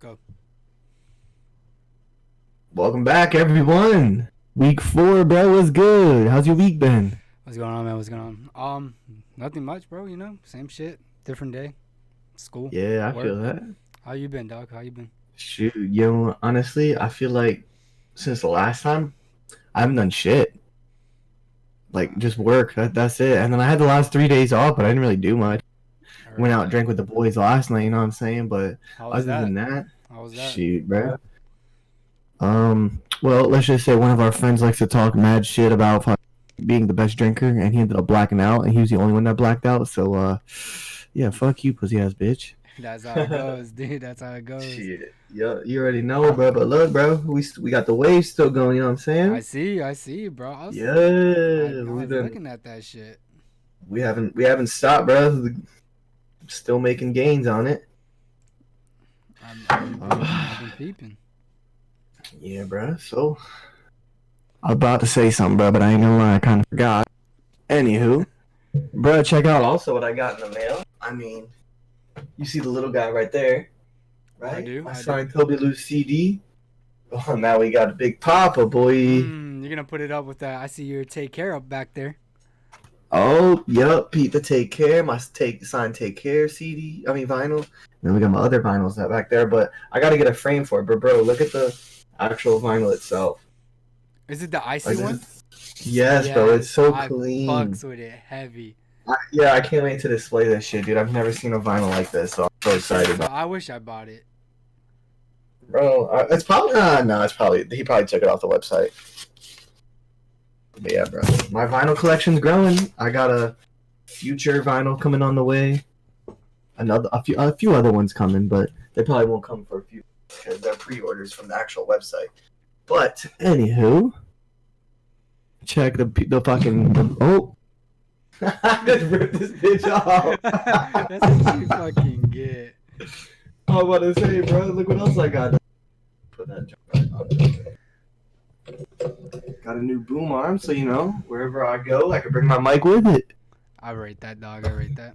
Go. Welcome back, everyone. Week 4, bro. What's good? How's your week been? What's going on, man? What's going on? Nothing much, bro. You know, same shit, different day. School. Yeah, I Work. feel that. How you been, dog? How you been? Shoot, honestly, I feel like since the last time, I haven't done shit. Like, just work. That's it. And then I had the last 3 days off, but I didn't really do much. Went out, drank with the boys last night, you know what I'm saying? But How was other that? than that, How was that? shoot, bro. Well, let's just say one of our friends likes to talk mad shit about being the best drinker, and he ended up blacking out, and he was the only one that blacked out. So, yeah, fuck you, pussy ass bitch. That's how it goes, dude. That's how it goes. Shit, yeah, you already know, bro. But look, bro, we got the wave still going. You know what I'm saying? I see, bro. I was We've been looking at that shit. we haven't stopped, bro. Still making gains on it. I've been peeping. Yeah, bro. So I was about to say something, bro, but I ain't gonna lie, I kind of forgot. Anywho, bro, check out also what I got in the mail. I mean, you see the little guy right there, right? I do. My signed Toby Lou CD. Oh, now we got a big papa, boy. You're gonna put it up with that. I see your Take Care up back there. Oh, yep, Pete the Take Care, my signed Take Care CD. I mean vinyl. And then we got my other vinyls that back there, but I gotta get a frame for it. But bro, look at the actual vinyl itself. Is it the icy one? Yes, bro, it's so clean. I fucks with it heavy. I can't wait to display this shit, dude. I've never seen a vinyl like this, so I'm so excited about it. I wish I bought it. Bro, it's probably he probably took it off the website. But yeah, bro, my vinyl collection's growing. I got a future vinyl coming on the way. A few other ones coming, but they probably won't come for a few because they're pre-orders from the actual website. But anywho, check the fucking oh. I just ripped this bitch off. That's what you fucking get. I was about to say, bro, look what else I got. Put that jump right on. Got a new boom arm, so you know, wherever I go, I can bring my mic with it. I rate that, dog. I rate that.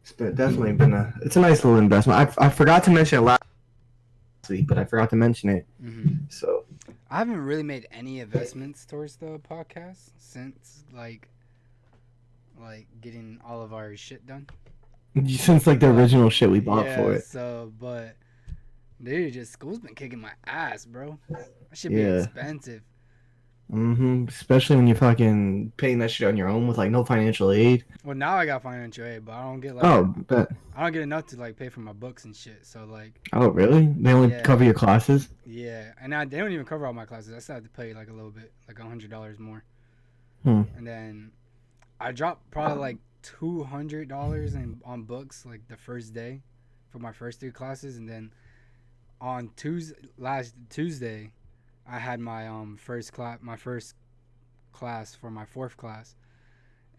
It's definitely been it's a nice little investment. I forgot to mention it last week, but I forgot to mention it. Mm-hmm. So I haven't really made any investments towards the podcast since like getting all of our shit done. Since like the original shit we bought for it. So, but dude, just school's been kicking my ass, bro. That should be expensive. Especially when you're fucking paying that shit on your own with like no financial aid. Well, now I got financial aid, but I don't get like. Bet. I don't get enough to like pay for my books and shit. So like. Oh really? They only cover your classes? Yeah, and they don't even cover all my classes. I still have to pay like a little bit, like $100 more. And then I dropped probably like $200 on books like the first day for my first 3 classes, and then on last Tuesday I had my first class for my 4th class,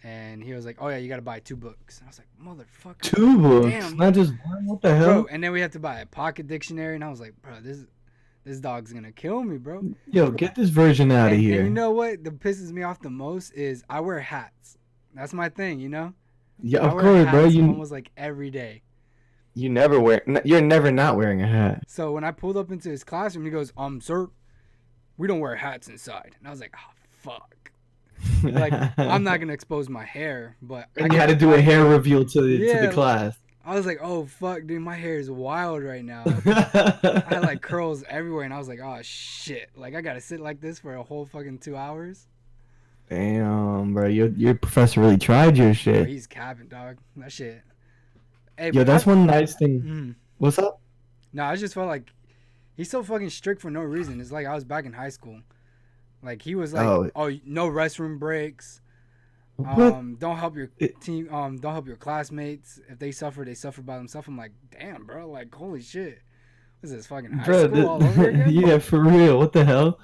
and he was like, "Oh yeah, you gotta buy 2 books." And I was like, "Motherfucker, 2 books? Damn, not just one? What the hell?" Bro, and then we had to buy a pocket dictionary, and I was like, "Bro, this dog's gonna kill me, bro." Yo, get this version out of here. And you know what? That pisses me off the most is I wear hats. That's my thing, you know? Yeah, of course, bro. You almost like every day. You're never not wearing a hat. So when I pulled up into his classroom, he goes, "Sir, we don't wear hats inside." And I was like, "Oh, fuck." Like, I'm not gonna expose my hair, but you had to do a hair reveal to the class. I was like, "Oh fuck, dude, my hair is wild right now." I had like curls everywhere, and I was like, "Oh shit, like I gotta sit like this for a whole fucking 2 hours." Damn, bro, your professor really tried your shit. Bro, he's capping, dog. That shit. Hey, yo, that's one nice thing. What's up? No, I just felt like he's so fucking strict for no reason. It's like I was back in high school. Like he was like, "Oh, no restroom breaks. Don't help your team. Don't help your classmates. If they suffer by themselves." I'm like, "Damn, bro! Like, holy shit! What is this fucking high school all over again?" Yeah, for real. What the hell?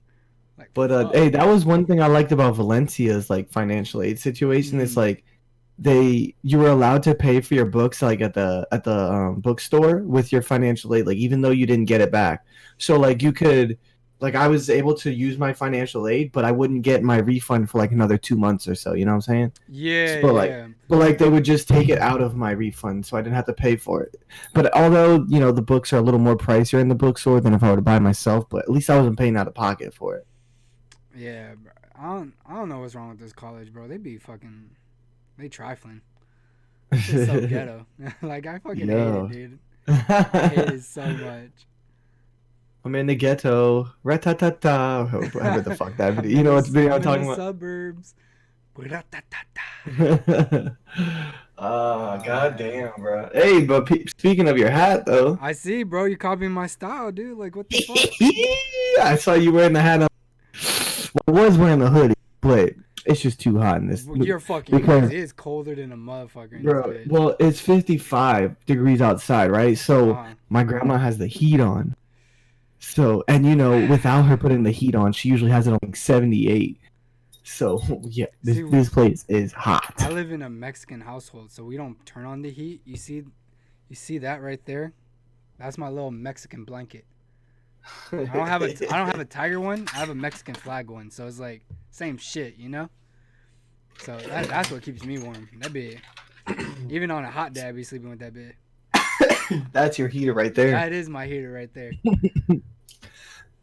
Like, but hey, that was one thing I liked about Valencia's like financial aid situation. It's like you were allowed to pay for your books like at the bookstore with your financial aid, like even though you didn't get it back. So like you could Like I was able to use my financial aid, but I wouldn't get my refund for like another 2 months or so. You know what I'm saying? Yeah, But yeah. they would just take it out of my refund, so I didn't have to pay for it. But although the books are a little more pricier in the bookstore than if I were to buy myself, but at least I wasn't paying out of pocket for it. Yeah, bro. I don't know what's wrong with this college, bro. They trifling. It's so ghetto. Like I fucking hate it, Yo. dude. I hate it so much. I'm in the ghetto. Ratatata. Whatever the fuck that video. I'm You in know the, what video I'm I'm in talking the about? suburbs. Oh, god Man. damn, bro. Hey, but speaking of your hat, though. I see, bro. You copying my style, dude. Like, what the fuck? I saw you wearing the hat. I was wearing the hoodie, but it's just too hot in this. You're fucking Because, crazy. It's colder than a motherfucker in bro, this bitch. well, it's 55 degrees outside, right? So my grandma has the heat on. So, and without her putting the heat on, she usually has it on like 78. So, yeah, this place is hot. I live in a Mexican household, so we don't turn on the heat. You see that right there? That's my little Mexican blanket. I don't have a tiger one. I have a Mexican flag one. So it's like same shit, you know? So that's what keeps me warm. That be even on a hot day, I be sleeping with that bit. That's your heater right there. That is my heater right there.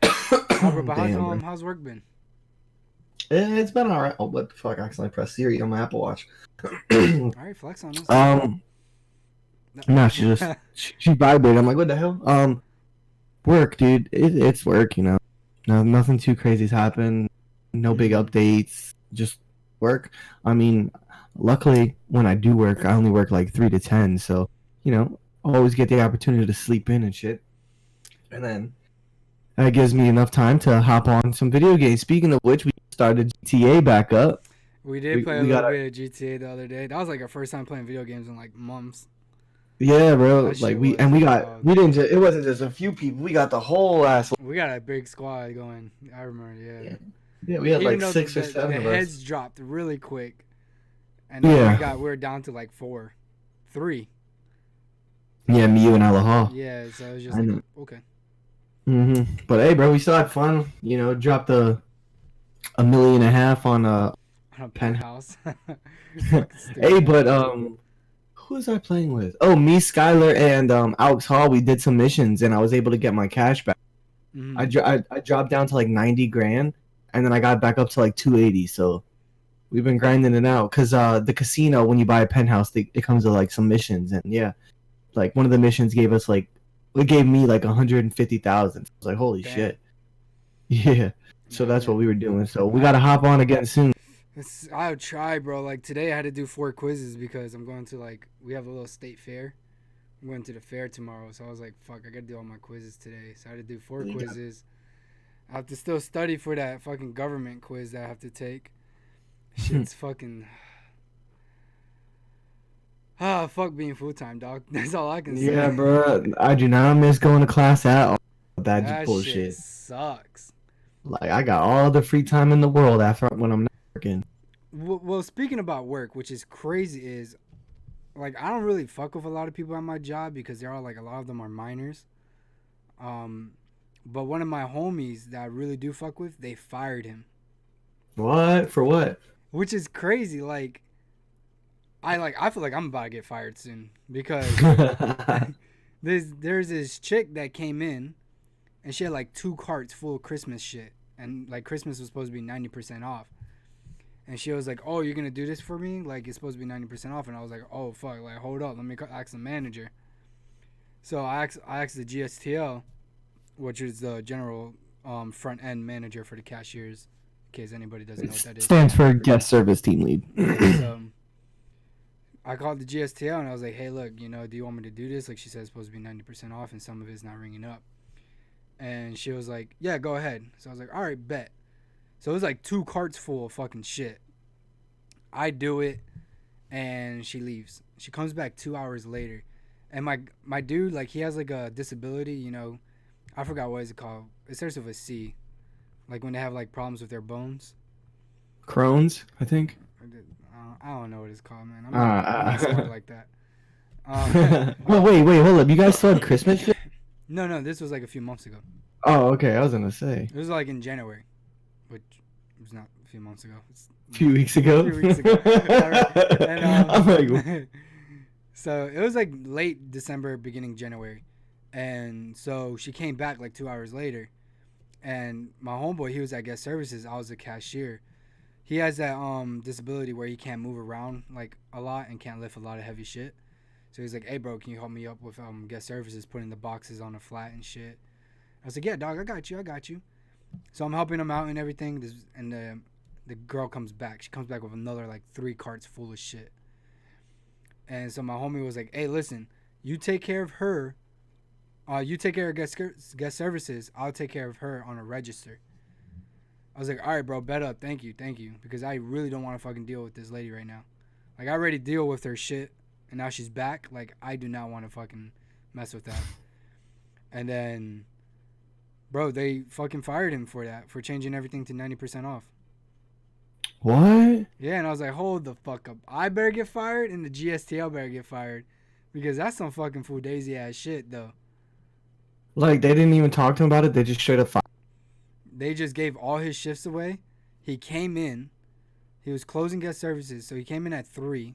But how's work been? It's been alright. Oh, what the fuck? I accidentally pressed Siri on my Apple Watch. Alright, flex on us. No, she vibrated. I'm like, what the hell? Work, dude. It's work, No, nothing too crazy's happened. No big updates. Just work. I mean, luckily, when I do work, I only work like 3 to 10. So, I always get the opportunity to sleep in and shit. And then that gives me enough time to hop on some video games. Speaking of which, we started GTA back up. We did play a little bit of GTA the other day. That was like our first time playing video games in like months. Yeah, bro. Like it wasn't just a few people. We got the whole ass. We got a big squad going. I remember, yeah. We had like 6 or 7 of us. The heads dropped really quick, and then we were down to like 3. Yeah, me, you, and AleHaw. Yeah, so it was just like, okay. But hey, bro, we still had fun. Dropped $1.5 million on a penthouse. Hey, but who was I playing with? Oh, me, Skylar, and AleHaw. We did some missions, and I was able to get my cash back. I dropped down to like 90 grand, and then I got back up to like 280. So we've been grinding it out because the casino, when you buy a penthouse, it comes with like some missions, and like one of the missions gave me like 150,000. I was like, holy shit. Yeah. So that's what we were doing. So we gotta hop on again soon. I'll try, bro. Like today I had to do 4 quizzes because I'm going to we have a little state fair. I'm going to the fair tomorrow. So I was like, fuck, I gotta do all my quizzes today. So I had to do 4 quizzes. I have to still study for that fucking government quiz that I have to take. Shit's fucking... fuck being full-time, dog. That's all I can say. Yeah, bro. I do not miss going to class at all. That bullshit. Shit sucks. Like, I got all the free time in the world after when I'm not working. Well, speaking about work, which is crazy, is I don't really fuck with a lot of people at my job because they're all a lot of them are minors. But one of my homies that I really do fuck with, they fired him. What? For what? Which is crazy. I feel like I'm about to get fired soon because there's this chick that came in and she had 2 carts full of Christmas shit, and Christmas was supposed to be 90% off, and she was like, "Oh, you're gonna do this for me? It's supposed to be 90% off," and I was like, "Oh fuck, hold up, let me ask the manager." So I asked the GSTL, which is the general front end manager for the cashiers, in case anybody doesn't know what that is. Stands for guest service team lead. So I called the GSTL and I was like, "Hey, look, do you want me to do this?" She said it's supposed to be 90% off and some of it's not ringing up. And she was like, "Yeah, go ahead." So I was like, "All right, bet." So it was 2 carts full of fucking shit. I do it and she leaves. She comes back 2 hours later. And my dude, he has a disability, I forgot what is it called. It starts with a C. When they have problems with their bones. Crohn's, I think. I don't know what it's called, man. I'm not smart like that. Well, wait, hold up. You guys still had Christmas shit? No, this was a few months ago. Oh, okay. I was gonna say. It was like in January, which was not a few months ago. It's A few weeks ago. A few weeks ago. All right. And I'm like, so it was like late December, beginning January, and so she came back like 2 hours later, and my homeboy, he was at guest services. I was a cashier. He has that disability where he can't move around like a lot and can't lift a lot of heavy shit. So he's like, "Hey, bro, can you help me up with guest services, putting the boxes on a flat and shit?" I was like, "Yeah, dog, I got you." So I'm helping him out and everything. And the girl comes back. She comes back with another like 3 carts full of shit. And so my homie was like, "Hey, listen, you take care of her. You take care of guest services. I'll take care of her on a register." I was like, "All right, bro, bet up. Thank you, because I really don't want to fucking deal with this lady right now. Like, I already deal with her shit, and now she's back. Like, I do not want to fucking mess with that." And then, bro, they fucking fired him for that, for changing everything to 90% off. what? Yeah, and I was like, hold the fuck up. I better get fired, and the GSTL better get fired, because that's some fucking fugazi ass shit, though. Like they didn't even talk to him about it. They just straight up. They just gave all his shifts away. He came in. He was closing guest services, so he came in at 3.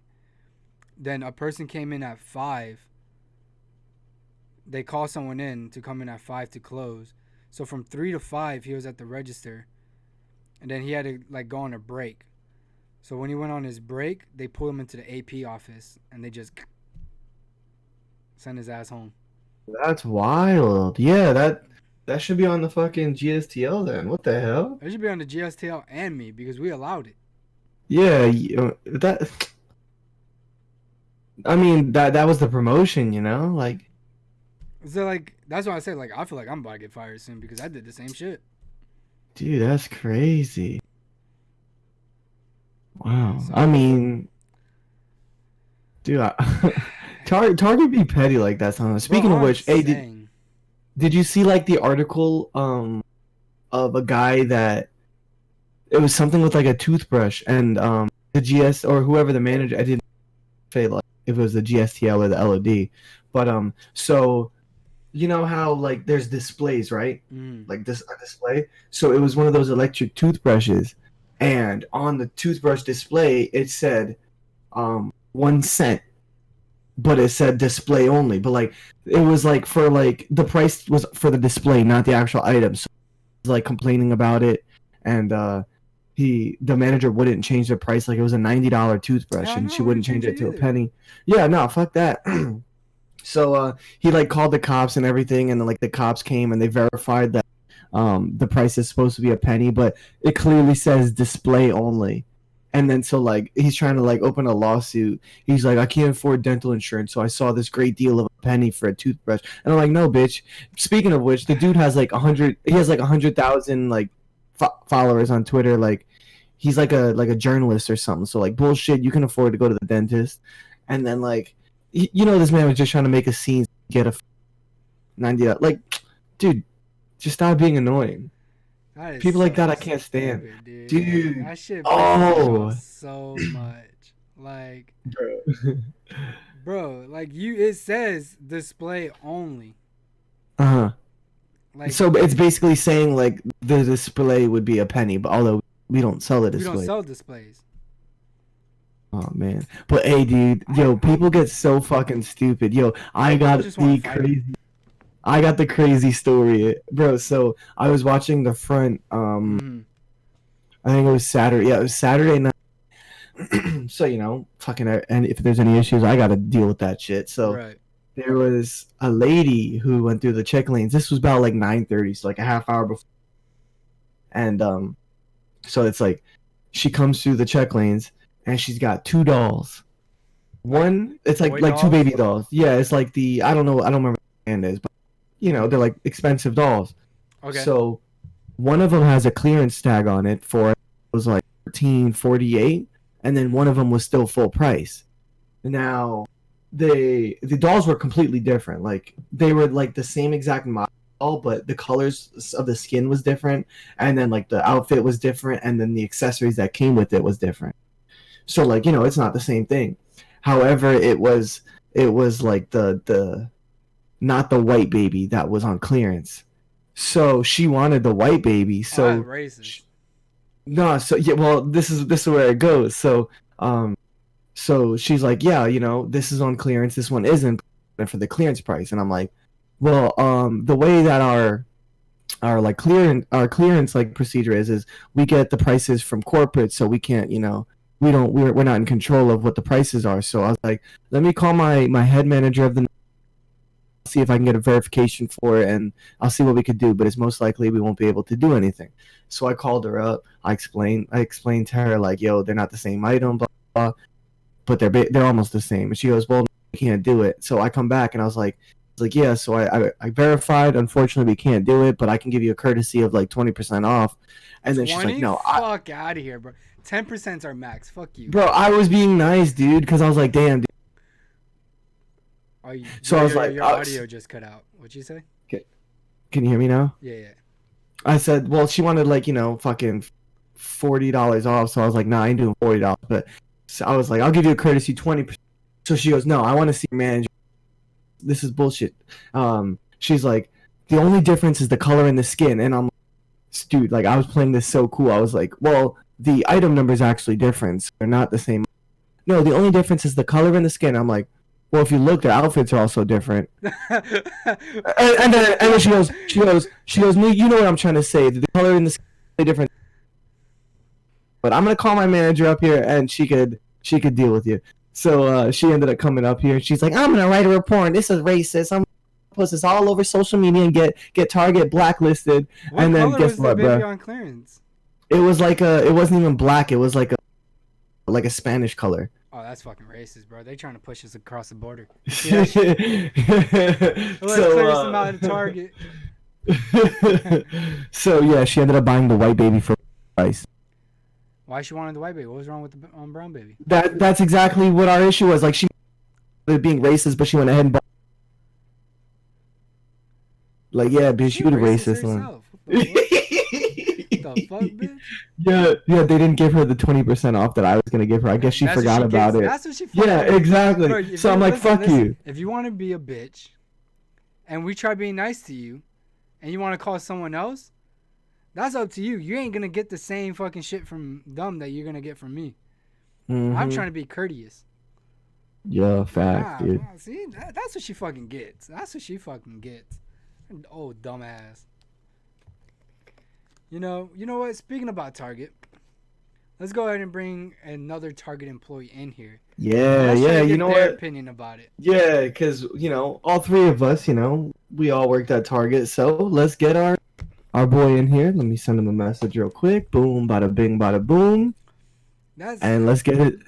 Then a person came in at 5. They called someone in to come in at 5 to close. So from 3 to 5, he was at the register. And then he had to like go on a break. So when he went on his break, they pulled him into the AP office and they just sent his ass home. That's wild. Yeah, that should be on the fucking GSTL then. What the hell? It should be on the GSTL and me because we allowed it. Yeah, that. I mean, that was the promotion, you know? Like, So like that's why I said like I feel like I'm about to get fired soon because I did the same shit. dude, that's crazy. Wow. So, I mean, dude, Target be petty like that sometimes. Speaking bro, of which, hey, did you see like the article of a guy that it was something with like a toothbrush and the GS or whoever the manager, I didn't say like if it was the GSTL or the LOD, but so you know how like there's displays, right? Like this a display. So it was one of those electric toothbrushes, and on the toothbrush display it said 1 cent, but it said display only. But like it was like for like the price was for the display, not the actual item. So he was like complaining about it, and the manager wouldn't change the price. Like it was a $90 toothbrush, and she wouldn't change it to a penny. Yeah, no, fuck that. So he like called the cops and everything, and then like the cops came and they verified that the price is supposed to be a penny, but it clearly says display only. And then so like he's trying to like open a lawsuit. He's like, I can't afford dental insurance, so I saw this great deal of a penny for a toothbrush. And I'm like, no, bitch. Speaking of which, the dude has like 100. He has like 100,000 like followers on Twitter. Like he's like a journalist or something. So like bullshit. You can afford to go to the dentist, and then like. You know, this man was just trying to make a scene, get a 90. Like, dude, just stop being annoying. People so like that I can't stand, dude. That shit so much, like, bro, like it says display only. Like, so it's basically saying like the display would be a penny, but although we don't sell the display. We don't sell displays. Oh man, but hey, dude, yo, people get so fucking stupid. Yo, I got the crazy story, bro. So I was watching The Front. I think it was Saturday. Yeah, it was Saturday night. So you know, fucking, and if there's any issues, I gotta deal with that shit. So there was a lady who went through the check lanes. This was about like 9:30, so like a half hour before. And so it's like she comes through the check lanes. And she's got 2 dolls. One, it's like 2 baby dolls. Yeah, it's like I don't remember what the brand is, but you know, they're like expensive dolls. Okay. So one of them has a clearance tag on it for it was like $13.48, and then one of them was still full price. Now, the dolls were completely different. Like they were like the same exact model, but the colors of the skin was different, and then like the outfit was different, and then the accessories that came with it was different. So like, you know, it's not the same thing. However, it was like the not the white baby that was on clearance. So she wanted the white baby. Oh, that's So racist. no, so yeah, well, this is where it goes. So she's like, yeah, this is on clearance. This one isn't for the clearance price. And I'm like, well, the way that our like clearance like procedure is we get the prices from corporate, so we can't, we're not in control of what the prices are. So I was like, let me call my head manager of the, see if I can get a verification for it, and I'll see what we could do. But it's most likely we won't be able to do anything. So I called her up. I explained to her like, yo, they're not the same item, blah, blah, but they're almost the same. And she goes, well, we can't do it. So I come back and I was like, yeah. So I verified. Unfortunately, we can't do it, but I can give you a courtesy of like 20% off. And then she's like, no, fuck out of here, bro. 10% our max. Fuck you, bro. I was being nice, dude, because I was like, damn, dude. So I was like, your audio just cut out. What'd you say? Can you hear me now? Yeah. I said, well, she wanted like, fucking $40 off. So I was like, nah, I ain't doing $40. But so I was like, I'll give you a courtesy 20%. So she goes, no, I want to see your manager. This is bullshit. She's like, the only difference is the color in the skin. And I'm like, dude, like I was playing this so cool. I was like, well, the item number is actually different. So they're not the same. No, the only difference is the color in the skin. I'm like, well, if you look, their outfits are also different. and then she goes, you know what I'm trying to say. The color in the skin is different. But I'm gonna call my manager up here, and she could deal with you. So she ended up coming up here. She's like, I'm gonna write a report. This is racist. I'm gonna post this all over social media and get Target blacklisted. What and then color guess was what, the baby bro? on clearance? It was like it wasn't even black. It was like a Spanish color. Oh, that's fucking racist, bro. They trying to push us across the border. Let's clear some out of Target. So yeah, she ended up buying the white baby for price. Why she wanted the white baby? What was wrong with the brown baby? That's exactly what our issue was. Like she was being racist, but she went ahead and bought. Like yeah, bitch, you the racist one. The fuck, bitch? Yeah, they didn't give her the 20% off that I was gonna give her. I guess she forgot about it. That's what she. Yeah, exactly. Bro, so I'm like, fuck you. If you want to be a bitch, and we try being nice to you, and you want to call someone else, that's up to you. You ain't gonna get the same fucking shit from them that you're gonna get from me. Mm-hmm. I'm trying to be courteous. Yeah, fact, dude. See, that's what she fucking gets. That's what she fucking gets. Oh, dumbass. You know what? Speaking about Target, let's go ahead and bring another Target employee in here. Yeah. You know their what? Opinion about it. Yeah, because all three of us, we all worked at Target. So let's get our boy in here. Let me send him a message real quick. Boom, bada bing, bada boom. And let's get it.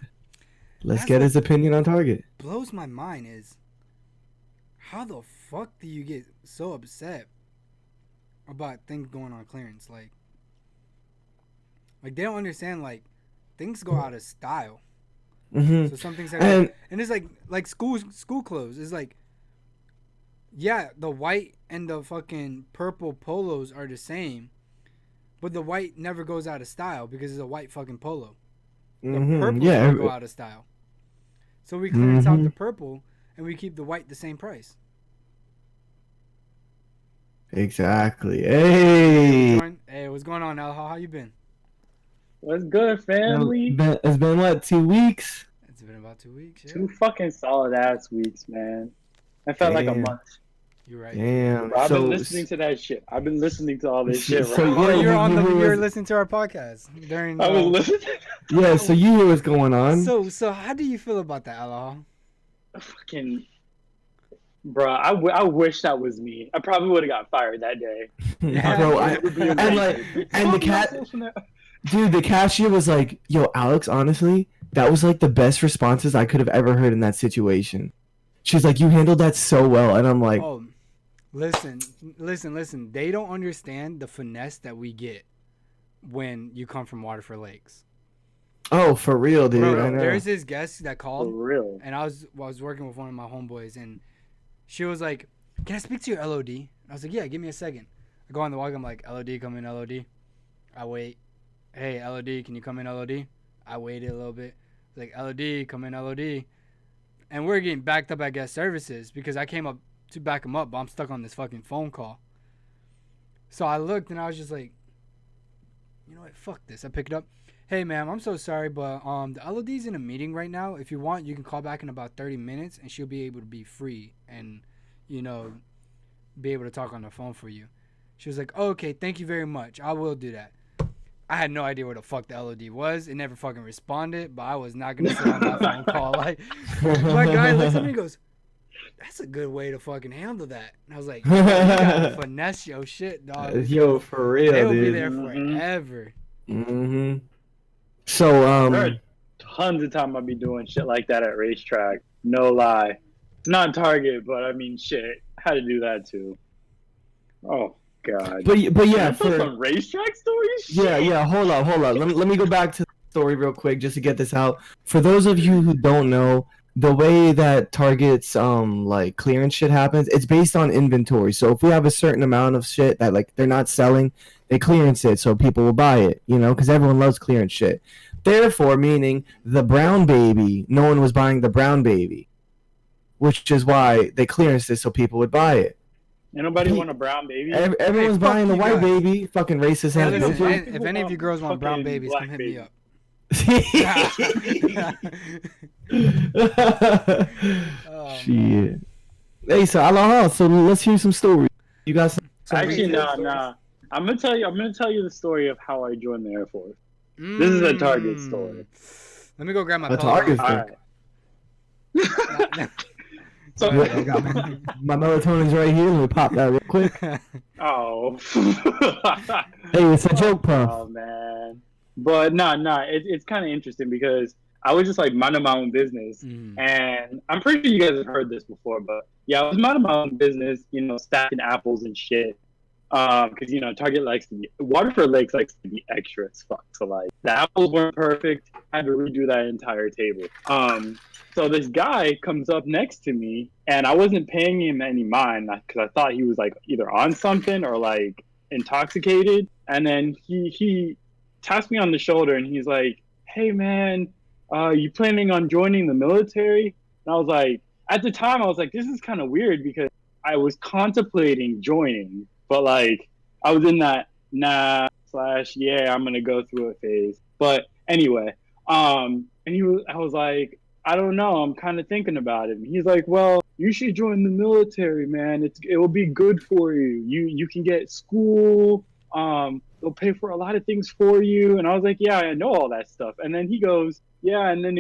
Let's get his opinion on Target. Blows my mind is how the fuck do you get so upset about things going on clearance? Like they don't understand. Like things go out of style. Mm-hmm. So some things and it's like school clothes. It's like, yeah, the white and the fucking purple polos are the same, but the white never goes out of style because it's a white fucking polo. The purple never go out of style. So we clearance out the purple and we keep the white the same price. Exactly. Hey, what's going on, AleHaw? How you been? What's good, family? It's been what, 2 weeks? It's been about 2 weeks. Yeah. 2 fucking solid ass weeks, man. I felt like a month. You're right. Damn. Bro, I've been listening to that shit. I've been listening to all this shit. So you're listening to our podcast during. I was listening. Yeah. So you hear what's going on. So how do you feel about that, AleHaw? Fucking. Bro, I wish that was me. I probably would have got fired that day. Yeah, bro. And the cat, dude, the cashier was like, "Yo, Alex, honestly, that was like the best responses I could have ever heard in that situation." She's like, "You handled that so well," and I'm like, "Oh, listen. They don't understand the finesse that we get when you come from Waterford Lakes." Oh, for real, dude. Bro, I know. There's this guest that called. For real. And I was working with one of my homeboys, and she was like, "Can I speak to your LOD?" And I was like, "Yeah, give me a second." I go on the walk. I'm like, "LOD, come in, LOD." I wait. "Hey, LOD, can you come in, LOD?" I waited a little bit. Like, "LOD, come in, LOD." And we're getting backed up at guest services because I came up to back him up, but I'm stuck on this fucking phone call. So I looked and I was just like, you know what? Fuck this. I picked it up. Hey, ma'am, I'm so sorry, but the LOD's in a meeting right now. If you want, you can call back in about 30 minutes, and she'll be able to be free and, be able to talk on the phone for you. She was like, oh, okay, thank you very much. I will do that. I had no idea where the fuck the LOD was. It never fucking responded, but I was not going to sit on that phone call. Like, my guy looks at me and goes, that's a good way to fucking handle that. And I was like, you gotta finesse your shit, dog. Yo, for real, They'll dude. be there forever. Mm-hmm. So, there are tons of time I'll be doing shit like that at racetrack. No lie. Not Target, but I mean, shit. I had to do that too. Oh, God. But yeah, for some racetrack stories? Yeah. Hold up. Let me go back to the story real quick just to get this out. For those of you who don't know, the way that Target's like clearance shit happens, it's based on inventory. So if we have a certain amount of shit that like they're not selling, they clearance it so people will buy it, because everyone loves clearance shit. Therefore, meaning the brown baby, no one was buying the brown baby, which is why they clearanced it so people would buy it. Ain't nobody want a brown baby. Everyone's buying the white baby. Fucking racist ass bitches. If any of you girls want brown babies, come hit me up. Shit. Hey, so AleHaw, so let's hear some stories. You got some Actually, nah. I'm gonna tell you the story of how I joined the Air Force. This is a Target story. Let me go grab my Target story. So I got my melatonin's right here. Let me pop that real quick. Oh. Hey, it's a joke, puff. Oh man. But it's kind of interesting because I was just like minding my own business, and I'm pretty sure you guys have heard this before, but yeah, I was minding my own business, stacking apples and shit. Because Target Waterford Lakes likes to be extra as fuck. So like the apples weren't perfect. I had to redo that entire table. So this guy comes up next to me, and I wasn't paying him any mind because I thought he was like either on something or like intoxicated. And then he taps me on the shoulder and he's like, "Hey man, you planning on joining the military?" And I was like, at the time I was like, this is kind of weird because I was contemplating joining. But like, I was in that yeah, I'm gonna go through a phase. But anyway, I was like, I don't know, I'm kind of thinking about it. And he's like, well, you should join the military, man. It will be good for you. You can get school. They'll pay for a lot of things for you. And I was like, yeah, I know all that stuff. And then he goes, yeah, and then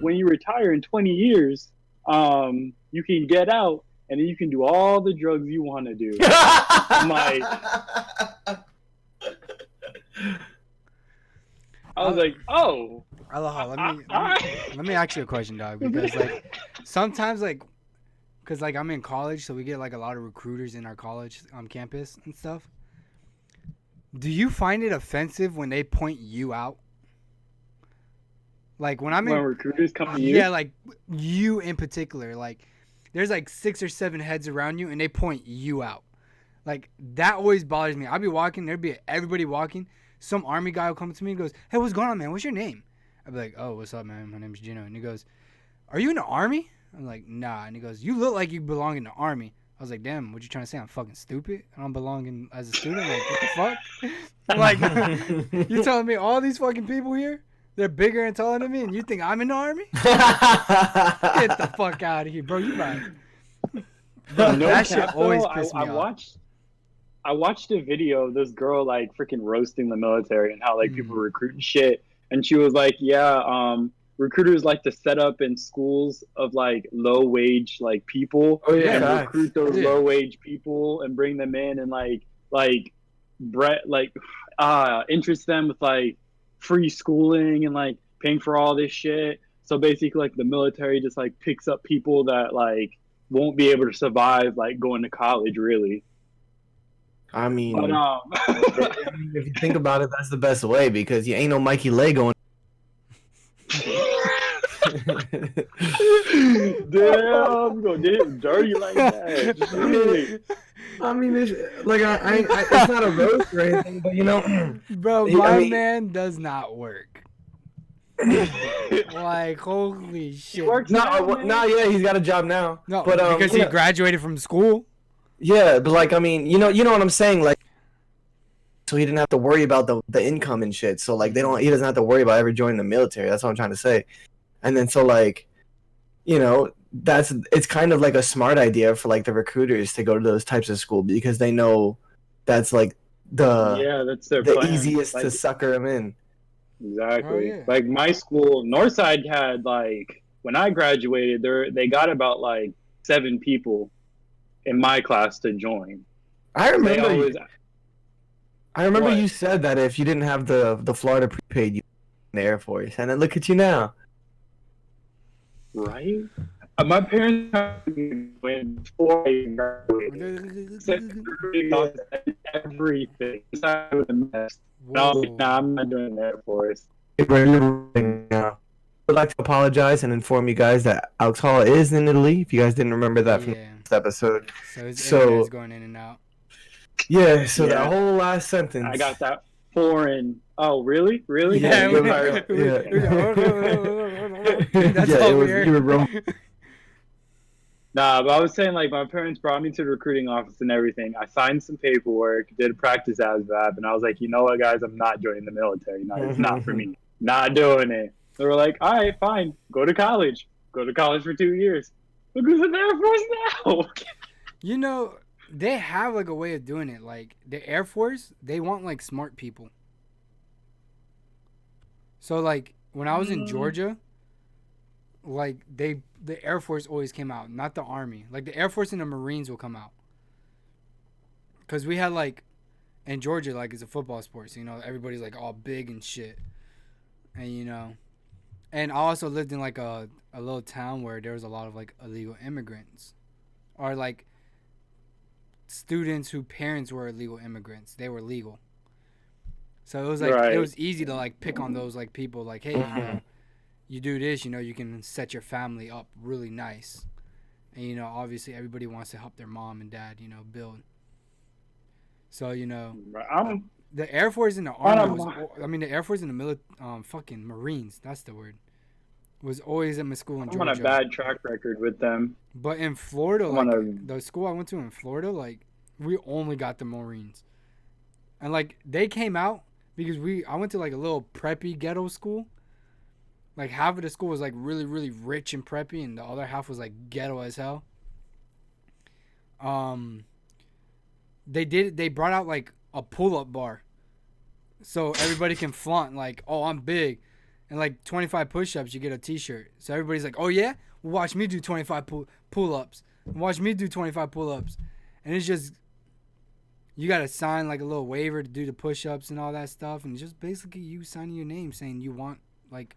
when you retire in 20 years, you can get out. And then you can do all the drugs you want to do. I'm like, I was like, oh. AleHaw, let me ask you a question, dog. Because like sometimes because I'm in college, so we get like a lot of recruiters in our college campus and stuff. Do you find it offensive when they point you out? Like when recruiters come to you? Yeah, like you in particular, like. There's like 6 or 7 heads around you, and they point you out. Like, that always bothers me. I'll be walking. There'd be everybody walking. Some army guy will come to me and goes, hey, what's going on, man? What's your name? I'll be like, oh, what's up, man? My name's Gino. And he goes, are you in the army? I'm like, nah. And he goes, you look like you belong in the army. I was like, damn, what you trying to say? I'm fucking stupid? I don't belong in as a student? Like, what the fuck? Like, you telling me all these fucking people here? They're bigger and taller than me, and you think I'm in the army? Get the fuck out of here, bro. You right. That shit always pissed me off. I watched a video of this girl like freaking roasting the military and how like people recruit shit, and she was like, "Yeah, recruiters like to set up in schools of like low wage like people and recruit those low wage people and bring them in and interest them with like." Free schooling and like paying for all this shit. So basically like the military just like picks up people that like won't be able to survive like going to college really. I mean, if you think about it, that's the best way because you ain't no Mikey Lay going. Damn, go get him dirty like that. I mean, it's like it's not a roast or anything, but bro, my man does not work. Like holy shit! Yeah, he's got a job now. No, but because he graduated from school. Yeah, but like I mean, you know what I'm saying, like so he didn't have to worry about the income and shit. So like he doesn't have to worry about ever joining the military. That's what I'm trying to say. And then so like, you know, it's kind of like a smart idea for like the recruiters to go to those types of school because they know that's like that's their the plan. easiest to sucker them in. Exactly. Oh, yeah. Like my school, Northside had like when I graduated, they got about like 7 people in my class to join. I remember What? you said that if you didn't have the Florida prepaid, you were in the Air Force, and then look at you now. Right? My parents went before I graduated. Everything. I was a mess. And I was like, nah, I'm not doing the Air Force. I would like to apologize and inform you guys that AleHaw is in Italy. If you guys didn't remember that from this episode, so it's going in and out. Yeah, so that whole last sentence. I got that foreign. Oh, really? Really? Yeah. That's all we heard. You were wrong. Nah, but I was saying, like, my parents brought me to the recruiting office and everything. I signed some paperwork, did a practice ASVAB, and I was like, you know what, guys? I'm not joining the military. No, it's not for me. Not doing it. They were like, all right, fine. Go to college. Go to college for 2 years. Look who's in the Air Force now. You know, they have, like, a way of doing it. Like, the Air Force, they want, like, smart people. So, like, when I was in Georgia, like, the Air Force always came out, not the Army. Like, the Air Force and the Marines will come out. Because we had, like, in Georgia, like, it's a football sport. So, you know, everybody's, like, all big and shit. And, you know. And I also lived in, like, a little town where there was a lot of, like, illegal immigrants. Or, like, students whose parents were illegal immigrants. They were legal. So it was like it was easy to like pick on those like people like, hey, you know, you do this, you know, you can set your family up really nice. And you know, obviously everybody wants to help their mom and dad, you know, build. So, you know, the Air Force and the Army the Air Force and the fucking Marines, that's the word, was always at my school in Georgia. I'm on a bad track record with them. But in Florida, the school I went to in Florida, like, we only got the Marines. And, like, they came out because I went to, like, a little preppy ghetto school. Like, half of the school was, like, really, really rich and preppy, and the other half was, like, ghetto as hell. They brought out, like, a pull-up bar. So everybody can flaunt, like, oh, I'm big. And, like, 25 push-ups, you get a T-shirt. So everybody's like, oh, yeah? Well, watch me do 25 pull-ups. Watch me do 25 pull-ups. And it's just, you got to sign, like, a little waiver to do the push-ups and all that stuff. And it's just basically you signing your name saying you want, like,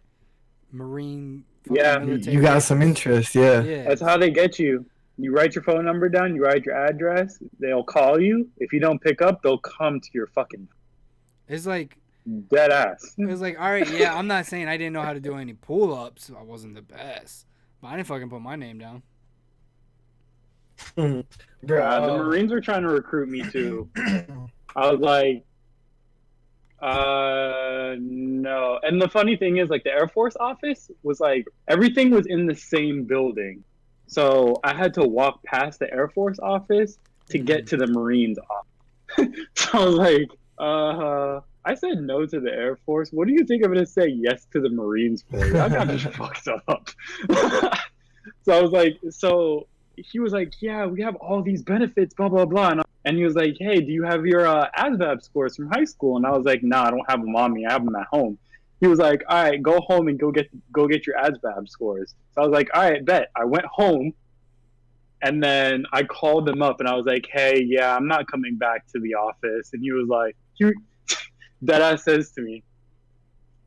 Marine. Military. You got some interest, yeah. That's how they get you. You write your phone number down. You write your address. They'll call you. If you don't pick up, they'll come to your fucking. It's like. Dead ass. It was like, all right, yeah, I'm not saying I didn't know how to do any pull-ups. I wasn't the best. But I didn't fucking put my name down. The Marines were trying to recruit me too. I was like, no. And the funny thing is, like, the Air Force office was like, everything was in the same building. So I had to walk past the Air Force office to get to the Marines office. So I was like, I said no to the Air Force. What do you think I'm going to say yes to the Marines for? I got just fucked up. So I was like, he was like, yeah, we have all these benefits, blah, blah, blah. And he was like, hey, do you have your ASVAB scores from high school? And I was like, nah, I don't have them on me. I have them at home. He was like, all right, go home and go get your ASVAB scores. So I was like, all right, bet. I went home. And then I called them up and I was like, hey, yeah, I'm not coming back to the office. And he was like, Deadass says to me,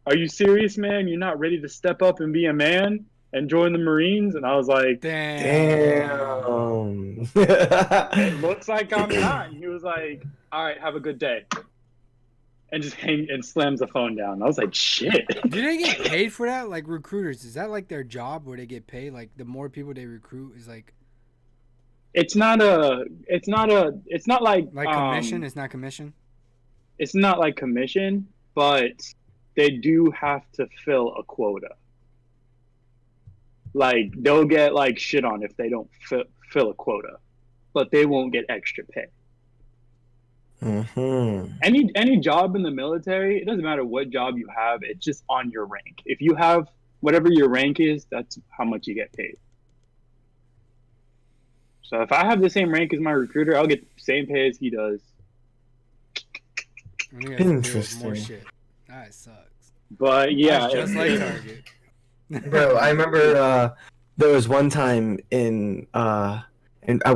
are you serious, man? You're not ready to step up and be a man and join the Marines? And I was like, damn. It looks like I'm not. And he was like, all right, have a good day. And just slams the phone down. I was like, shit. Do they get paid for that? Like, recruiters, is that like their job where they get paid? Like, the more people they recruit is like. It's not like commission. It's not commission. It's not like commission, but they do have to fill a quota. Like, they'll get like shit on if they don't fill a quota, but they won't get extra pay. Mm-hmm. Any job in the military, it doesn't matter what job you have. It's just on your rank. If you have whatever your rank is, that's how much you get paid. So if I have the same rank as my recruiter, I'll get the same pay as he does. Interesting. More shit. That sucks. But yeah, that's just like Target. Bro, I remember there was one time in at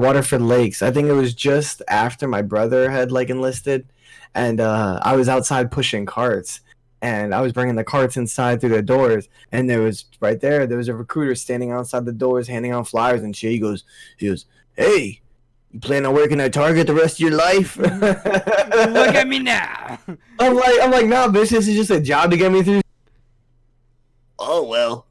Waterford Lakes. I think it was just after my brother had like enlisted, and I was outside pushing carts, and I was bringing the carts inside through the doors, and there was a recruiter standing outside the doors handing out flyers and shit. He goes, "Hey, you plan on working at Target the rest of your life?" Look at me now. I'm like, nah, bitch, this is just a job to get me through. Oh, well,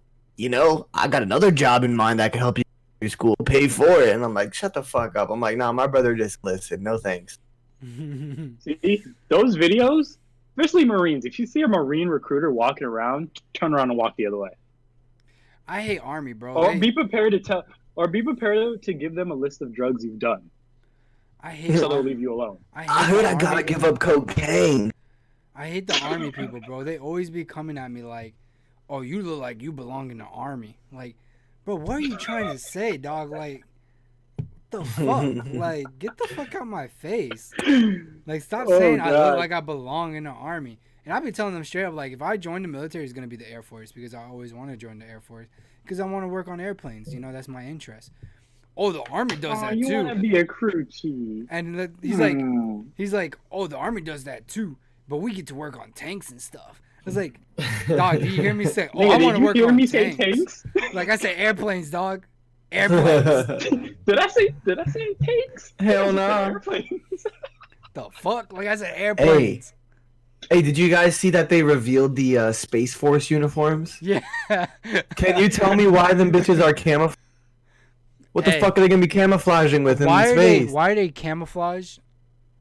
I got another job in mind that can help you through school, pay for it. And I'm like, shut the fuck up. I'm like, nah, my brother just enlisted. No thanks. See, those videos, especially Marines, if you see a Marine recruiter walking around, turn around and walk the other way. I hate Army, bro. Or be prepared to give them a list of drugs you've done. I hate so they'll leave you alone. I heard I gotta give up cocaine. I hate the Army people, bro. They always be coming at me like, oh, you look like you belong in the Army. Like, bro, what are you trying to say, dog? Like, what the fuck? Like, get the fuck out my face. Like, stop saying God. I look like I belong in the Army. And I be telling them straight up, like, if I join the military, it's going to be the Air Force because I always want to join the Air Force because I want to work on airplanes. That's my interest. Oh, the Army does that you too. You want to be a crew chief. And he's like, oh, the Army does that too, but we get to work on tanks and stuff. I was like, dog, do you hear me say, oh, I want to work on tanks? Like I said, airplanes, dog. Airplanes. Did I say tanks? Hell no. Airplanes. The fuck? Like I said, airplanes. Hey, did you guys see that they revealed the Space Force uniforms? Yeah. Can you tell me why them bitches are camouflaged? What the fuck are they going to be camouflaging with in space? Why are they camouflage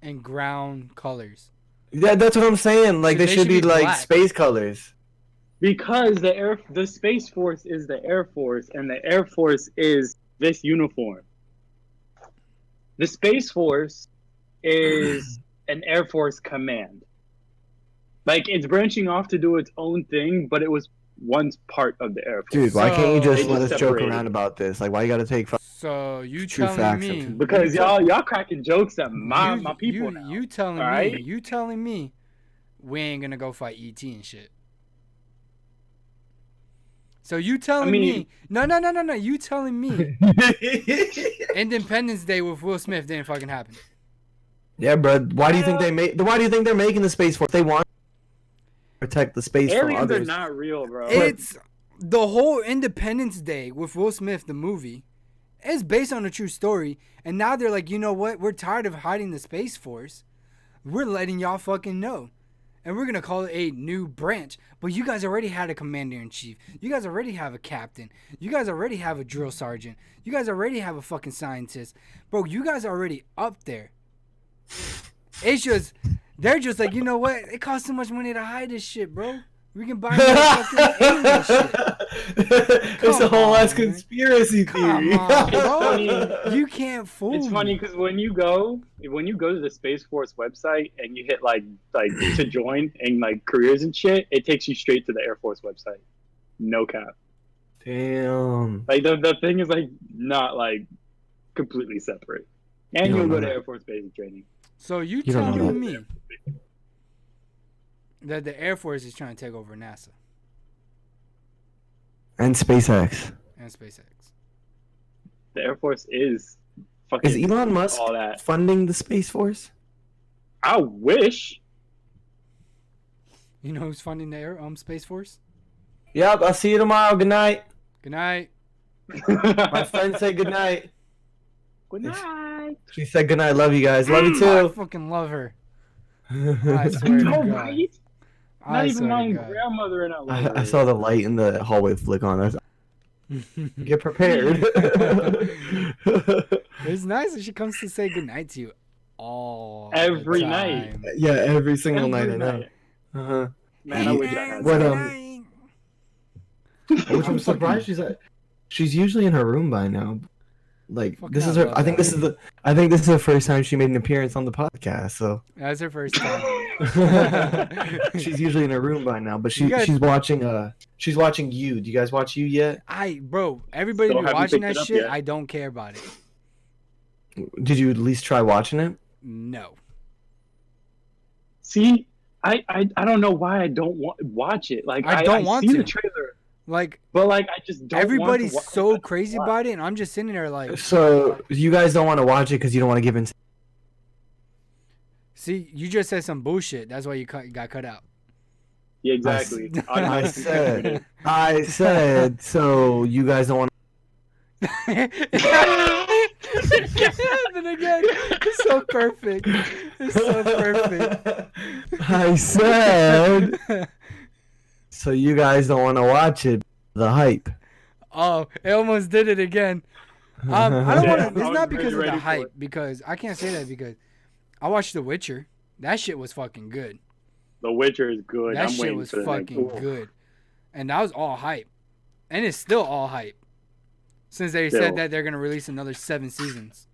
in ground colors? Yeah, that's what I'm saying. Like, they should be like black. Space colors. Because the Space Force is the Air Force, and the Air Force is this uniform. The Space Force is an Air Force command. Like, it's branching off to do its own thing, but it was once part of the Air Force. Dude, why can't you just let us joke around about this? Like, why you gotta take so you telling me because y'all cracking jokes at my people now. You telling me we ain't gonna go fight ET and shit. So you telling me no, you telling me Independence Day with Will Smith didn't fucking happen. Yeah, bro. Why do you think they're making the Space Force? They want to protect the space from others. Aliens are not real, bro. It's the whole Independence Day with Will Smith, the movie. It's based on a true story, and now they're like, you know what? We're tired of hiding the Space Force. We're letting y'all fucking know. And we're going to call it a new branch. But you guys already had a commander-in-chief. You guys already have a captain. You guys already have a drill sergeant. You guys already have a fucking scientist. Bro, you guys are already up there. It's just, they're just like, you know what? It costs too much money to hide this shit, bro. We can buy more fucking alien shit. It's a whole ass conspiracy theory. Come on, bro. You can't fool me. It's funny because when you go to the Space Force website and you hit like to join and like careers and shit, it takes you straight to the Air Force website. No cap. Damn. Like the thing is like not like completely separate. And you'll go to Air Force basic training. So you telling me that the Air Force is trying to take over NASA and SpaceX. The Air Force is fucking. Is Elon Musk all that funding the Space Force? I wish. You know who's funding the Space Force? Yep, I'll see you tomorrow. Good night. Good night. My friend said good night. Good night. She said good night. Love you guys. Love you too. I fucking love her. I swear to God. Right? Not even my grandmother and I saw the light in the hallway flick on. Get prepared. It's nice that she comes to say goodnight to you every night. Yeah, every single night. I know. Uh-huh. Man, I wish I had which I'm surprised she's usually in her room by now. Like Fucking this is I her. love I think that this is the. I think this is the first time she made an appearance on the podcast. So That's her first time. she's usually in her room by now, but You guys- she's watching. She's watching You. Do you guys watch You yet? Everybody Still be haven't watching picked it that up shit. yet. I don't care about it. Did you at least try watching it? No. See, I don't know why I don't watch it. Like I don't want see to. the trailer, Like but like I just don't. everybody's want to so crazy about it, and I'm just sitting there like, So you guys don't want to watch it because you don't want to give in. see, you just said some bullshit. That's why you got cut out. Yeah, exactly. I said. So you guys don't want. And again, it's so perfect. It's so perfect. I said. So you guys don't want to watch it. The hype. Oh, it almost did it again. I don't want to. I It's was not because of ready the for hype. it. Because I can't say that because I watched The Witcher. That shit was fucking good. The Witcher is good. That I'm shit waiting was for the fucking next. good, and that was all hype, and it's still all hype. Since they said Still. that they're gonna release another 7 seasons.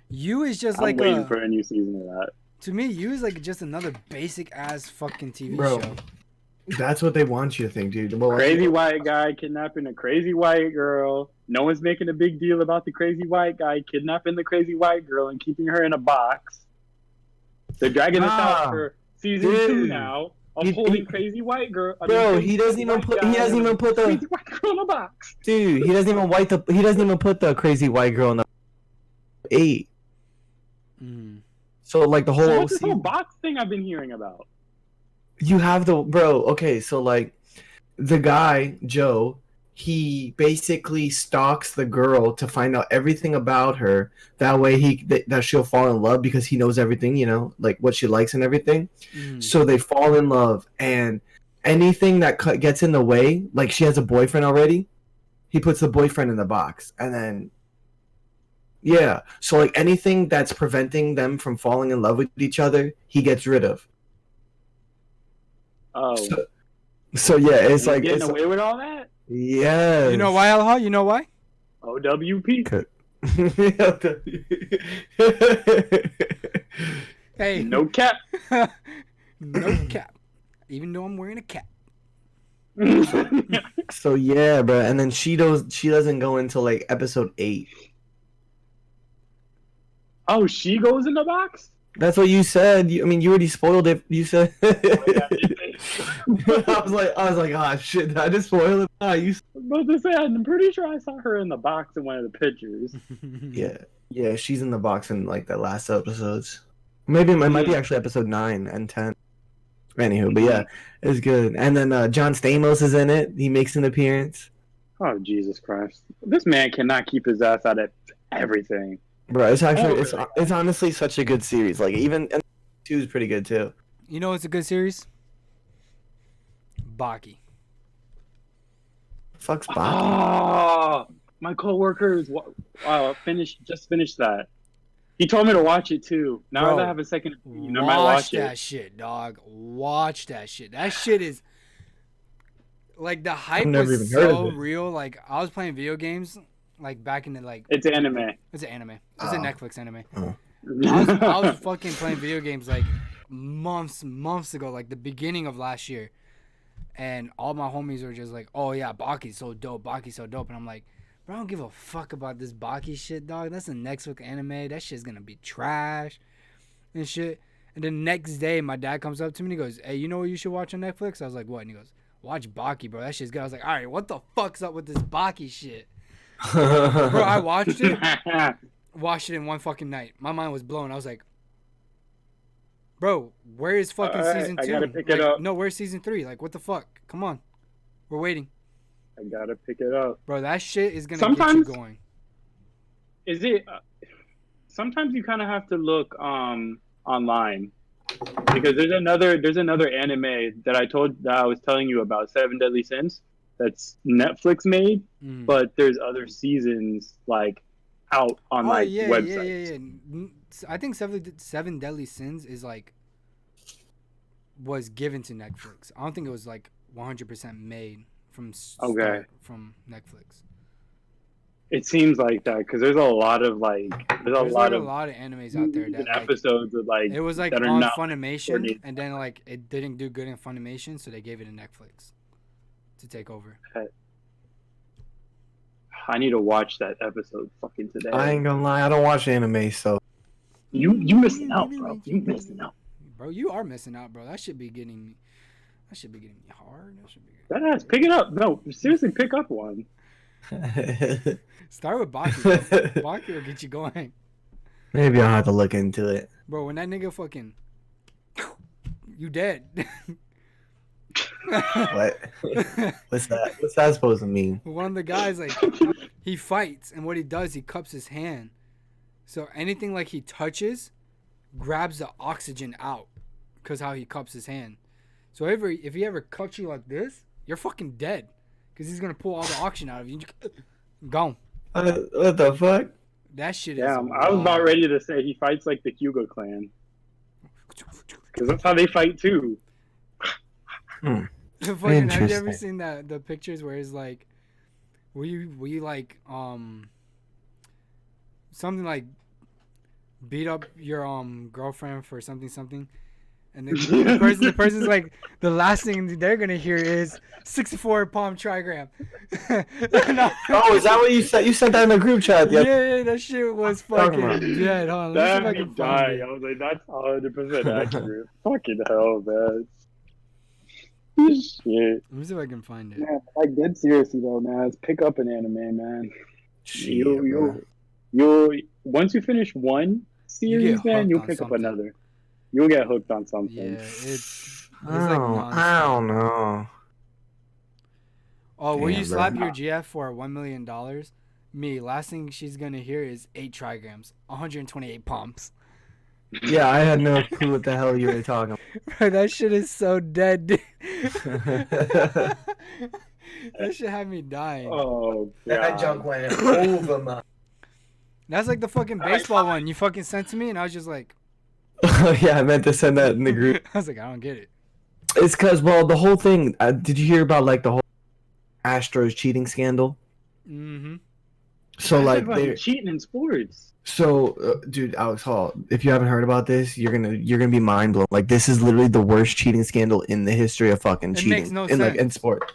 You is just I'm like waiting for a new season of that. to me, you is like just another basic ass fucking TV Bro. show. That's what they want you to think, dude. Well, Crazy white guy kidnapping a crazy white girl. No one's making a big deal about the crazy white guy kidnapping the crazy white girl and keeping her in a box. They're dragging us out for season 2 now. Holding crazy white girl. Bro, he doesn't even put. He doesn't even put crazy the. white girl in a box. Dude, he doesn't even He doesn't even put the crazy white girl in the 8. So like the whole. So what's this whole box thing I've been hearing about? You have the bro. Okay, so like, the guy Joe, he basically stalks the girl to find out everything about her. That way that she'll fall in love because he knows everything. You know, like what she likes and everything. So they fall in love, and anything that gets in the way, like she has a boyfriend already, he puts the boyfriend in the box, and then. Yeah, so like anything that's preventing them from falling in love with each other, he gets rid of. Oh, So yeah, it's he's like getting away with all that. Yeah. You know why, AleHaw? You know why? OWP. Hey, No cap. no cap. Even though I'm wearing a cap. So yeah, bro, and then she doesn't go until like episode 8. Oh, she goes in the box? That's what you said. I mean, you already spoiled it. You said. I was like, ah, shit! Did I just spoil it? Ah, you. I was about to say, I'm pretty sure I saw her in the box in one of the pictures. Yeah, she's in the box in like the last episodes. Maybe it might be actually episode 9 and 10. Anywho, but yeah, it's good. And then John Stamos is in it. He makes an appearance. Oh, Jesus Christ! This man cannot keep his ass out of everything. Bro, it's actually it's honestly such a good series. Like even and 2 is pretty good too. You know what's a good series? Bakke. Fuck's Bakke. Oh, my coworker just finished that. He told me to watch it too. Now Bro, that I have a second opinion, I might watch that it. shit, dog. Watch that shit. That shit is like the hype never was even heard so of it. real. Like I was playing video games like back in the like It's anime. it's an anime. It's a Netflix anime. Oh. I was fucking playing video games like months ago, like the beginning of last year. And all my homies were just like, "Oh yeah, Bakke's so dope. Bakke's so dope." And I'm like, "Bro, I don't give a fuck about this Bakke shit, dog. That's a Netflix anime. That shit's gonna be trash and shit." And the next day, my dad comes up to me and he goes, "Hey, you know what you should watch on Netflix?" I was like, "What?" And he goes, "Watch Bakke, bro. That shit's good." I was like, "All right, what the fuck's up with this Bakke shit?" Bro, I watched it in one fucking night. My mind was blown. I was like, "Bro, where is fucking season 2? I gotta pick it up. No, where's season 3? Like, what the fuck? Come on, we're waiting." I gotta pick it up. Bro, that shit is gonna Sometimes- get you going. Is it? Sometimes you kind of have to look online because there's another anime that I was telling you about, Seven Deadly Sins. That's Netflix made, but there's other seasons like out on websites. Yeah. I think Seven Deadly Sins is like was given to Netflix. I don't think it was like 100% made from Okay. from Netflix. It seems like that because there's a lot of there's like a lot of animes out there that like episodes of like it was like that are on not Funimation, and then like it didn't do good in Funimation, so they gave it to Netflix to take over. I need to watch that episode fucking today. I ain't gonna lie, I don't watch anime, so you missing out, bro. You missing out. Bro, you are missing out, bro. That should be getting me hard. That should be good. That ass, pick it up. No, seriously, pick up one. Start with Bakke. Bakke will get you going. Maybe I'll have to look into it. Bro, when that nigga fucking you dead. What? What's that? What's that supposed to mean? One of the guys, like, he fights, and what he does, he cups his hand. So anything like he touches grabs the oxygen out because how he cups his hand. So if he ever cups you like this, you're fucking dead because he's going to pull all the oxygen out of you. Gone. What the fuck? That shit is I was about ready to say he fights like the Hyuga clan. Because that's how they fight too. Fucking, have you ever seen the pictures where it's like, will you like something like beat up your girlfriend for something, and then the person's like, the last thing they're gonna hear is 64 palm trigram. No. Oh, is that what you said? You sent that in the group chat. Yeah, that shit was fucking dead. Hold on, let me see if I can find it. I was like, that's 100% accurate. Fucking hell, man. Shit. Let me see if I can find it. Man, like, dead seriously though, man. Let's pick up an anime, man. You'll once you finish one series, man, you'll pick up another. You'll get hooked on something. Yeah, it's like I don't know. Oh, will you slap your GF for $1 million? Me, last thing she's gonna hear is 8 trigrams, 128 palms. Yeah, I had no clue what the hell you were talking about. Bro, that shit is so dead, dude. That shit had me dying. Oh, God. That junk went over my... That's like the fucking baseball one you fucking sent to me, and I was just like... Oh, yeah, I meant to send that in the group. I was like, I don't get it. It's because, well, the whole thing... did you hear about, like, the whole Astros cheating scandal? Mm-hmm. So, like, they're cheating in sports. So, dude, AleHaw, if you haven't heard about this, you're gonna be mind blown. Like, this is literally the worst cheating scandal in the history of fucking cheating. Makes no sense. Like, in sport.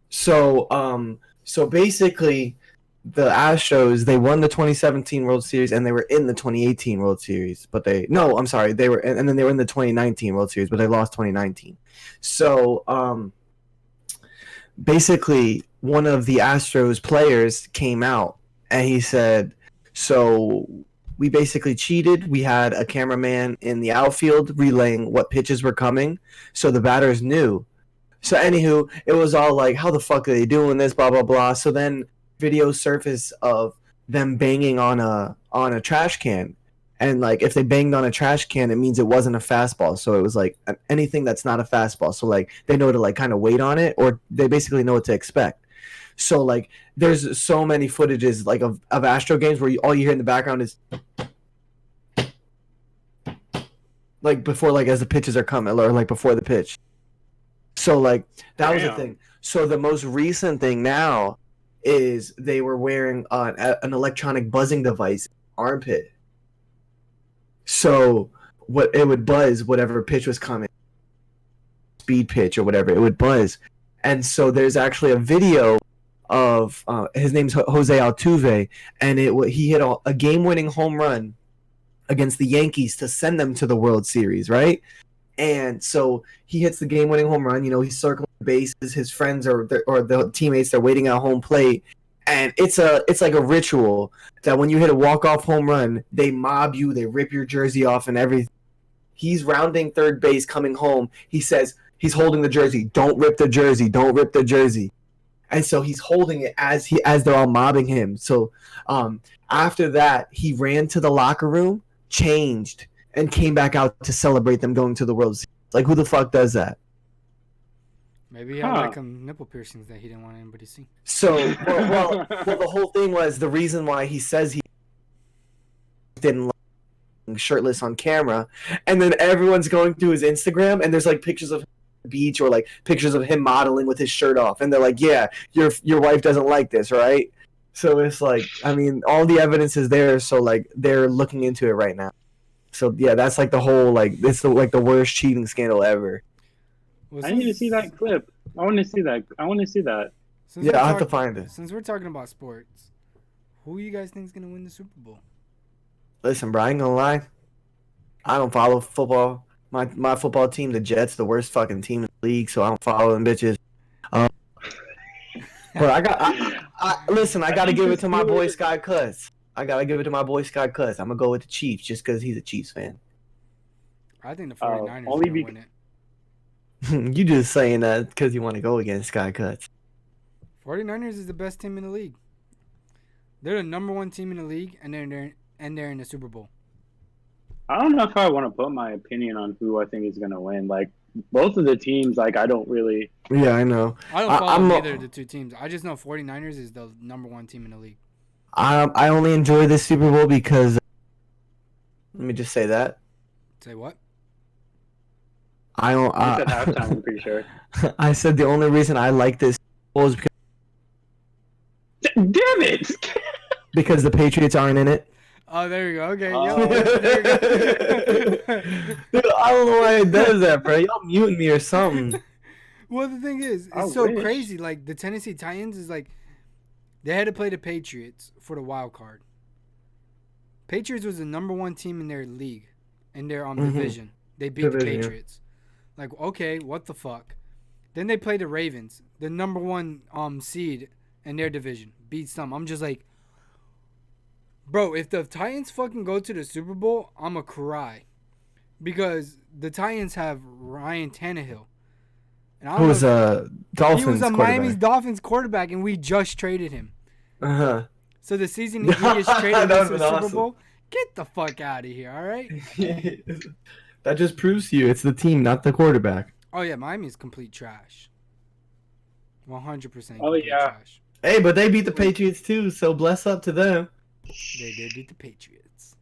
So, so basically, the Astros, they won the 2017 World Series and they were in the 2018 World Series, but they were, and then they were in the 2019 World Series, but they lost 2019. So, basically, one of the Astros players came out and he said, so we basically cheated. We had a cameraman in the outfield relaying what pitches were coming, so the batters knew. So anywho, it was all like, how the fuck are they doing this, blah, blah, blah. So then video surfaced of them banging on a trash can. And like, if they banged on a trash can, it means it wasn't a fastball. So it was like anything that's not a fastball. So like, they know to like kind of wait on it, or they basically know what to expect. So like, there's so many footages like of Astro games where all you hear in the background is like before, like as the pitches are coming, or like before the pitch. So like that was the thing. So the most recent thing now is they were wearing an electronic buzzing device in the armpit. So what it would buzz whatever pitch was coming, speed pitch or whatever, it would buzz. And so there's actually a video of his name's Jose Altuve, and he hit a game-winning home run against the Yankees to send them to the World Series, right? And so he hits the game-winning home run. You know, he's circling the bases. His friends or the teammates, they're waiting at home plate, and it's like a ritual that when you hit a walk-off home run, they mob you, they rip your jersey off and everything. He's rounding third base, coming home. He says he's holding the jersey. Don't rip the jersey. Don't rip the jersey. And so he's holding it as they're all mobbing him. So after that, he ran to the locker room, changed, and came back out to celebrate them going to the World Series. Like, who the fuck does that? Maybe he had like nipple piercings that he didn't want anybody to see. So, well, the whole thing was the reason why he says he didn't like shirtless on camera, and then everyone's going through his Instagram, and there's like pictures of beach or like pictures of him modeling with his shirt off, and they're like, yeah, your wife doesn't like this, right? So it's like, I mean, all the evidence is there. So like, they're looking into it right now. So yeah, that's like the whole like it's like the worst cheating scandal ever. Well, I need to see that clip. I want to see that. I want to see that. Yeah, I'll have to find it. Since we're talking about sports, who you guys think is gonna win the Super Bowl? Listen, bro, I ain't gonna lie. I don't follow football. My football team, the Jets, the worst fucking team in the league. So I don't follow them bitches. But listen, I gotta give it to my boy Sky Cuts. I'm gonna go with the Chiefs just because he's a Chiefs fan. I think the 49ers are gonna win it. You just saying that because you want to go against Sky Cuts. 49ers is the best team in the league. They're the number one team in the league, and they're in the Super Bowl. I don't know if I want to put my opinion on who I think is gonna win. Like both of the teams, like I don't really. Yeah, I know. I don't follow either of the two teams. I just know 49ers is the number one team in the league. I only enjoy this Super Bowl because. Let me just say that. Say what? I don't. You said halftime, I'm pretty sure. I said the only reason I like this Bowl is because. Damn it! Because the Patriots aren't in it. Oh, there you go. Okay. Dude, I don't know why it does that, bro. Y'all muting me or something. Well, the thing is, it's crazy. Like, the Tennessee Titans is like, they had to play the Patriots for the wild card. Patriots was the number one team in their league, in their division. They beat the Patriots. Like, okay, what the fuck? Then they play the Ravens, the number one seed in their division. Beats them. I'm just like, bro, if the Titans fucking go to the Super Bowl, I'ma cry. Because the Titans have Ryan Tannehill. And who was Dolphins He was a Miami Dolphins quarterback, and we just traded him. Uh-huh. So the season he gets traded to the Super Bowl, get the fuck out of here, all right? That just proves to you it's the team, not the quarterback. Oh, yeah, Miami's complete trash. 100% Oh, yeah. trash. Hey, but they beat the Patriots too, so bless up to them. They did beat the Patriots.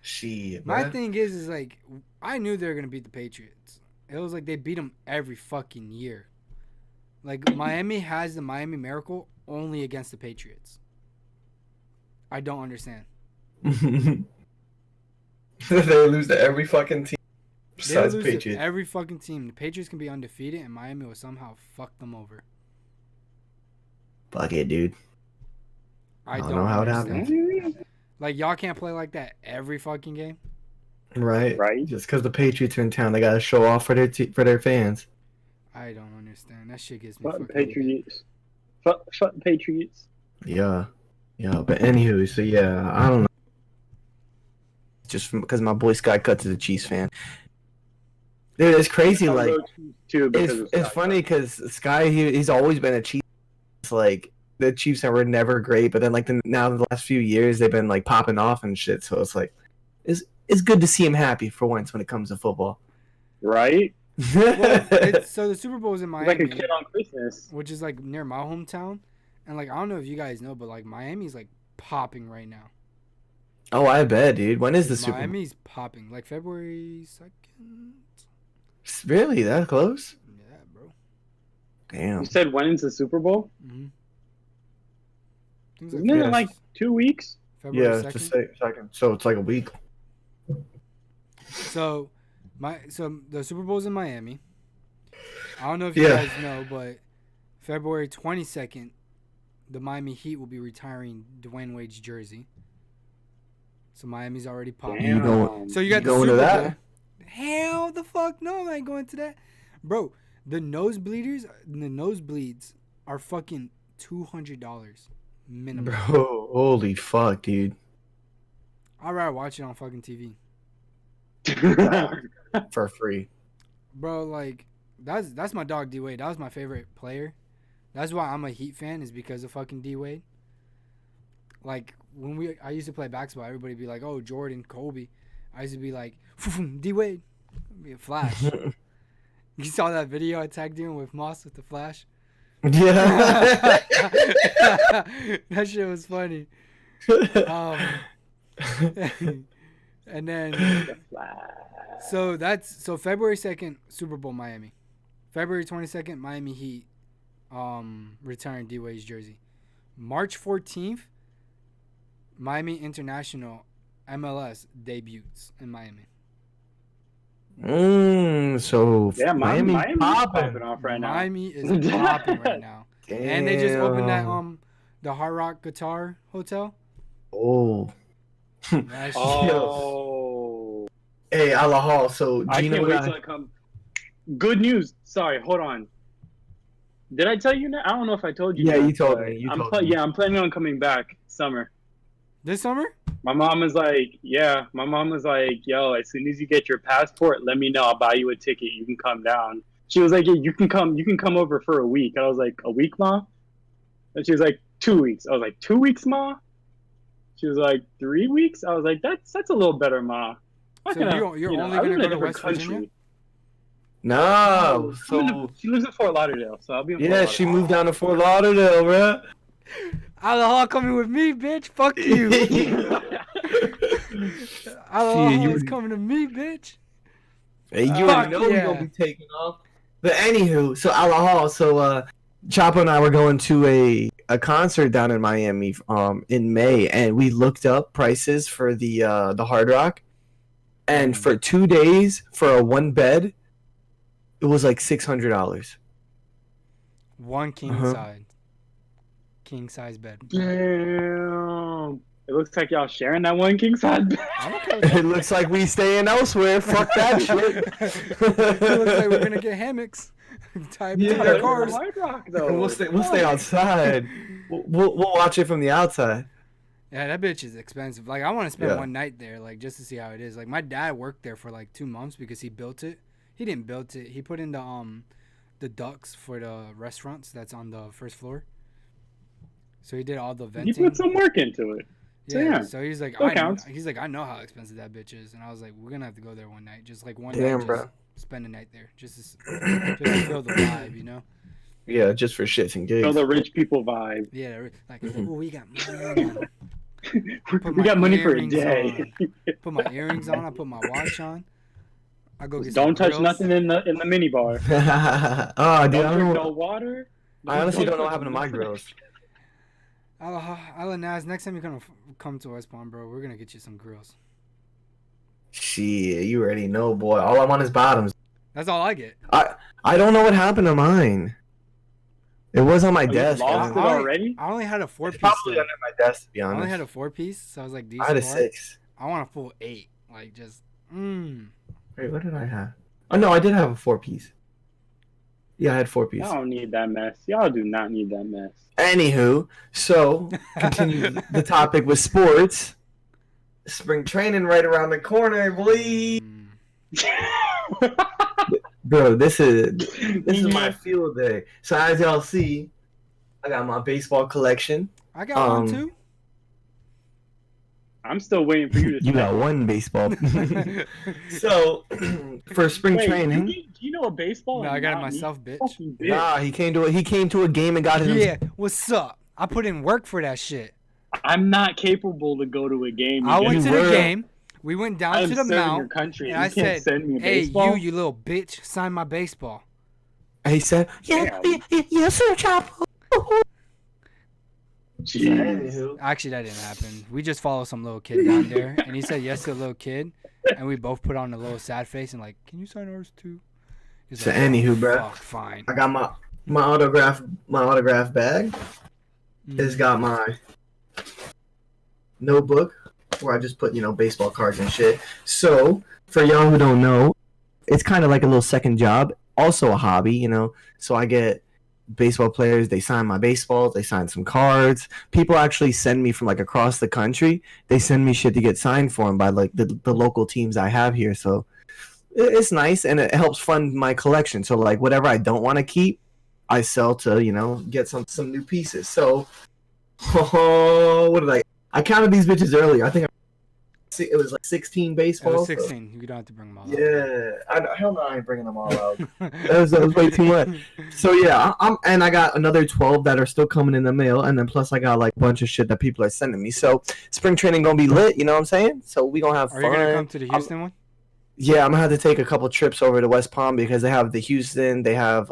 Shit, My man. thing is like, I knew they were going to beat the Patriots. It was like they beat them every fucking year. Like, Miami has the Miami Miracle only against the Patriots. I don't understand. They lose to every fucking team besides they lose Patriots. To every fucking team. The Patriots can be undefeated, and Miami will somehow fuck them over. Fuck it, dude. I don't know how it happens. Like, y'all can't play like that every fucking game. Right. Just because the Patriots are in town, they gotta show off for their fans. I don't understand. That shit gets me. Fuck Patriots. Fuck Patriots. Yeah. But anywho, so yeah, I don't know. Just because my boy Sky Cuts is a Chiefs fan. Dude, it's crazy. Like, it's funny because Sky, he's always been a Chiefs. Like, the Chiefs were never great, but then like now the last few years they've been like popping off and shit. So it's like, it's good to see him happy for once when it comes to football. Right. Well, so the Super Bowl is in Miami, like a kid on Christmas, which is like near my hometown, and like I don't know if you guys know, but like Miami's like popping right now. Oh, I bet, dude. When is the Super Bowl? Miami's popping, like February 2nd. Really? That close? Yeah, bro. Damn. You said when is the Super Bowl? Mm-hmm. Isn't it like 2 weeks? February 2nd? Just say second. So it's like a week. So the Super Bowl's in Miami. I don't know if you guys know, but February 22nd, the Miami Heat will be retiring Dwayne Wade's jersey. So Miami's already popping. So you got the Super Bowl. Hell the fuck no, I ain't going to that. Bro, the nosebleeds are fucking $200 minimum. Bro, holy fuck, dude. I'd rather watch it on fucking TV. For free. Bro, like, that's my dog D Wade. That was my favorite player. That's why I'm a Heat fan, is because of fucking D Wade. Like, I used to play basketball, everybody would be like, oh, Jordan, Kobe. I used to be like, D Wade. Be a Flash. You saw that video I tagged you in with Moss with the Flash? Yeah. That shit was funny. And then so February 2nd, Super Bowl Miami. February 22nd, Miami Heat retiring D Wade's jersey. March 14th, Miami International MLS debuts in Miami. So Yeah, Miami's Miami's popping off right now. Miami is popping right now. Damn. And they just opened that the Hard Rock Guitar Hotel. Oh. That shit- Oh. Hey, AleHaw. So I Gino can't wait and till I come. Good news. Sorry, hold on. Did I tell you? I don't know if I told you. Yeah, that, you told but me. You told me. Yeah, I'm planning on coming back summer. This summer? My mom was like, yo, as soon as you get your passport, let me know. I'll buy you a ticket. You can come down. She was like, yeah, you can come over for a week. And I was like, a week, Ma? And she was like, 2 weeks. I was like, 2 weeks, Ma? She was like, 3 weeks? I was like, that's a little better, Ma. So you're only going to go to West Virginia? No. So she lives in Fort Lauderdale, so I'll be in Fort Lauderdale. she moved down to Fort Lauderdale, bro. AleHaw coming with me, bitch. Fuck you. AleHaw is coming to me, bitch. Hey, you already know we're gonna be taking off. But anywho, so AleHaw, so Chapo and I were going to a concert down in Miami in May, and we looked up prices for the Hard Rock, and for 2 days for a one bed, it was like $600. One king size bed. Damn. It looks like y'all sharing that one king size bed. It looks like we staying elsewhere. Fuck that shit. It looks like we're gonna get hammocks. Tied to our cars. Hard Rock, though. We'll stay outside. We'll watch it from the outside. Yeah, that bitch is expensive. Like, I want to spend one night there, like, just to see how it is. Like, my dad worked there for like 2 months because he built it. He didn't build it. He put in the ducts for the restaurants that's on the first floor. So he did all the venting. He put some work into it. Yeah. So he's like, I know how expensive that bitch is, and I was like, we're gonna have to go there one night, just like one night, just spend a night there, just to feel the vibe, you know. Yeah, just for shits and gigs. Feel the rich people vibe. Yeah, like, oh, we got money. We got money for a day. Put my earrings on. I put my watch on. I go get Don't touch grills. nothing in the mini bar. Oh, dude, don't drink no water. I honestly don't know what happened to my grills. Naz, next time you're gonna come to West Palm, bro, we're gonna get you some grills. Shit, you already know, boy. All I want is bottoms. That's all I get. I don't know what happened to mine. It was on my desk. You lost it already? I only had a 4-piece. It's probably under my desk, to be honest. I only had a 4-piece, so I was like, I had a 6. I want a full 8. Like, just, Wait, what did I have? Oh, no, I did have a 4-piece. Yeah, I had 4-piece. Y'all don't need that mess. Y'all do not need that mess. Anywho, so continue the topic with sports. Spring training right around the corner, boy. Bro, this is my field day. So as y'all see, I got my baseball collection. I got one too. I'm still waiting for you to. You got one baseball. So for spring training, Do you know a baseball? No, I got it myself, bitch. Nah, he came to a game and got it. Yeah, what's up? I put in work for that shit. I'm not capable to go to a game. I went to the game. We went down to the mount, and I said, "Hey, you little bitch, sign my baseball." And he said, "Yes, sir, Chapo." Actually, that didn't happen. We just followed some little kid down there, and he said yes to a little kid, and we both put on a little sad face and like, "Can you sign ours too?" He's so like, anywho, bro, fuck, fine. I got my autograph bag. It's got my notebook where I just put, baseball cards and shit. So, for y'all who don't know, it's kind of like a little second job, also a hobby, So I get baseball players, they sign my baseballs, they sign some cards. People actually send me from like across the country. They send me shit to get signed for them by like the local teams I have here. So it's nice and it helps fund my collection. So like whatever I don't want to keep, I sell to, get some new pieces. So what did I counted these bitches earlier. I think it was like 16 baseballs. It was 16. So. You don't have to bring them all out. Yeah. Hell no, I ain't bringing them all out. that was way too much. So yeah, and I got another 12 that are still coming in the mail, and then plus I got like a bunch of shit that people are sending me. So spring training gonna be lit, you know what I'm saying? So we gonna have fun. Are you gonna come to the Houston one? Yeah, I'm gonna have to take a couple trips over to West Palm because they have the Houston, they have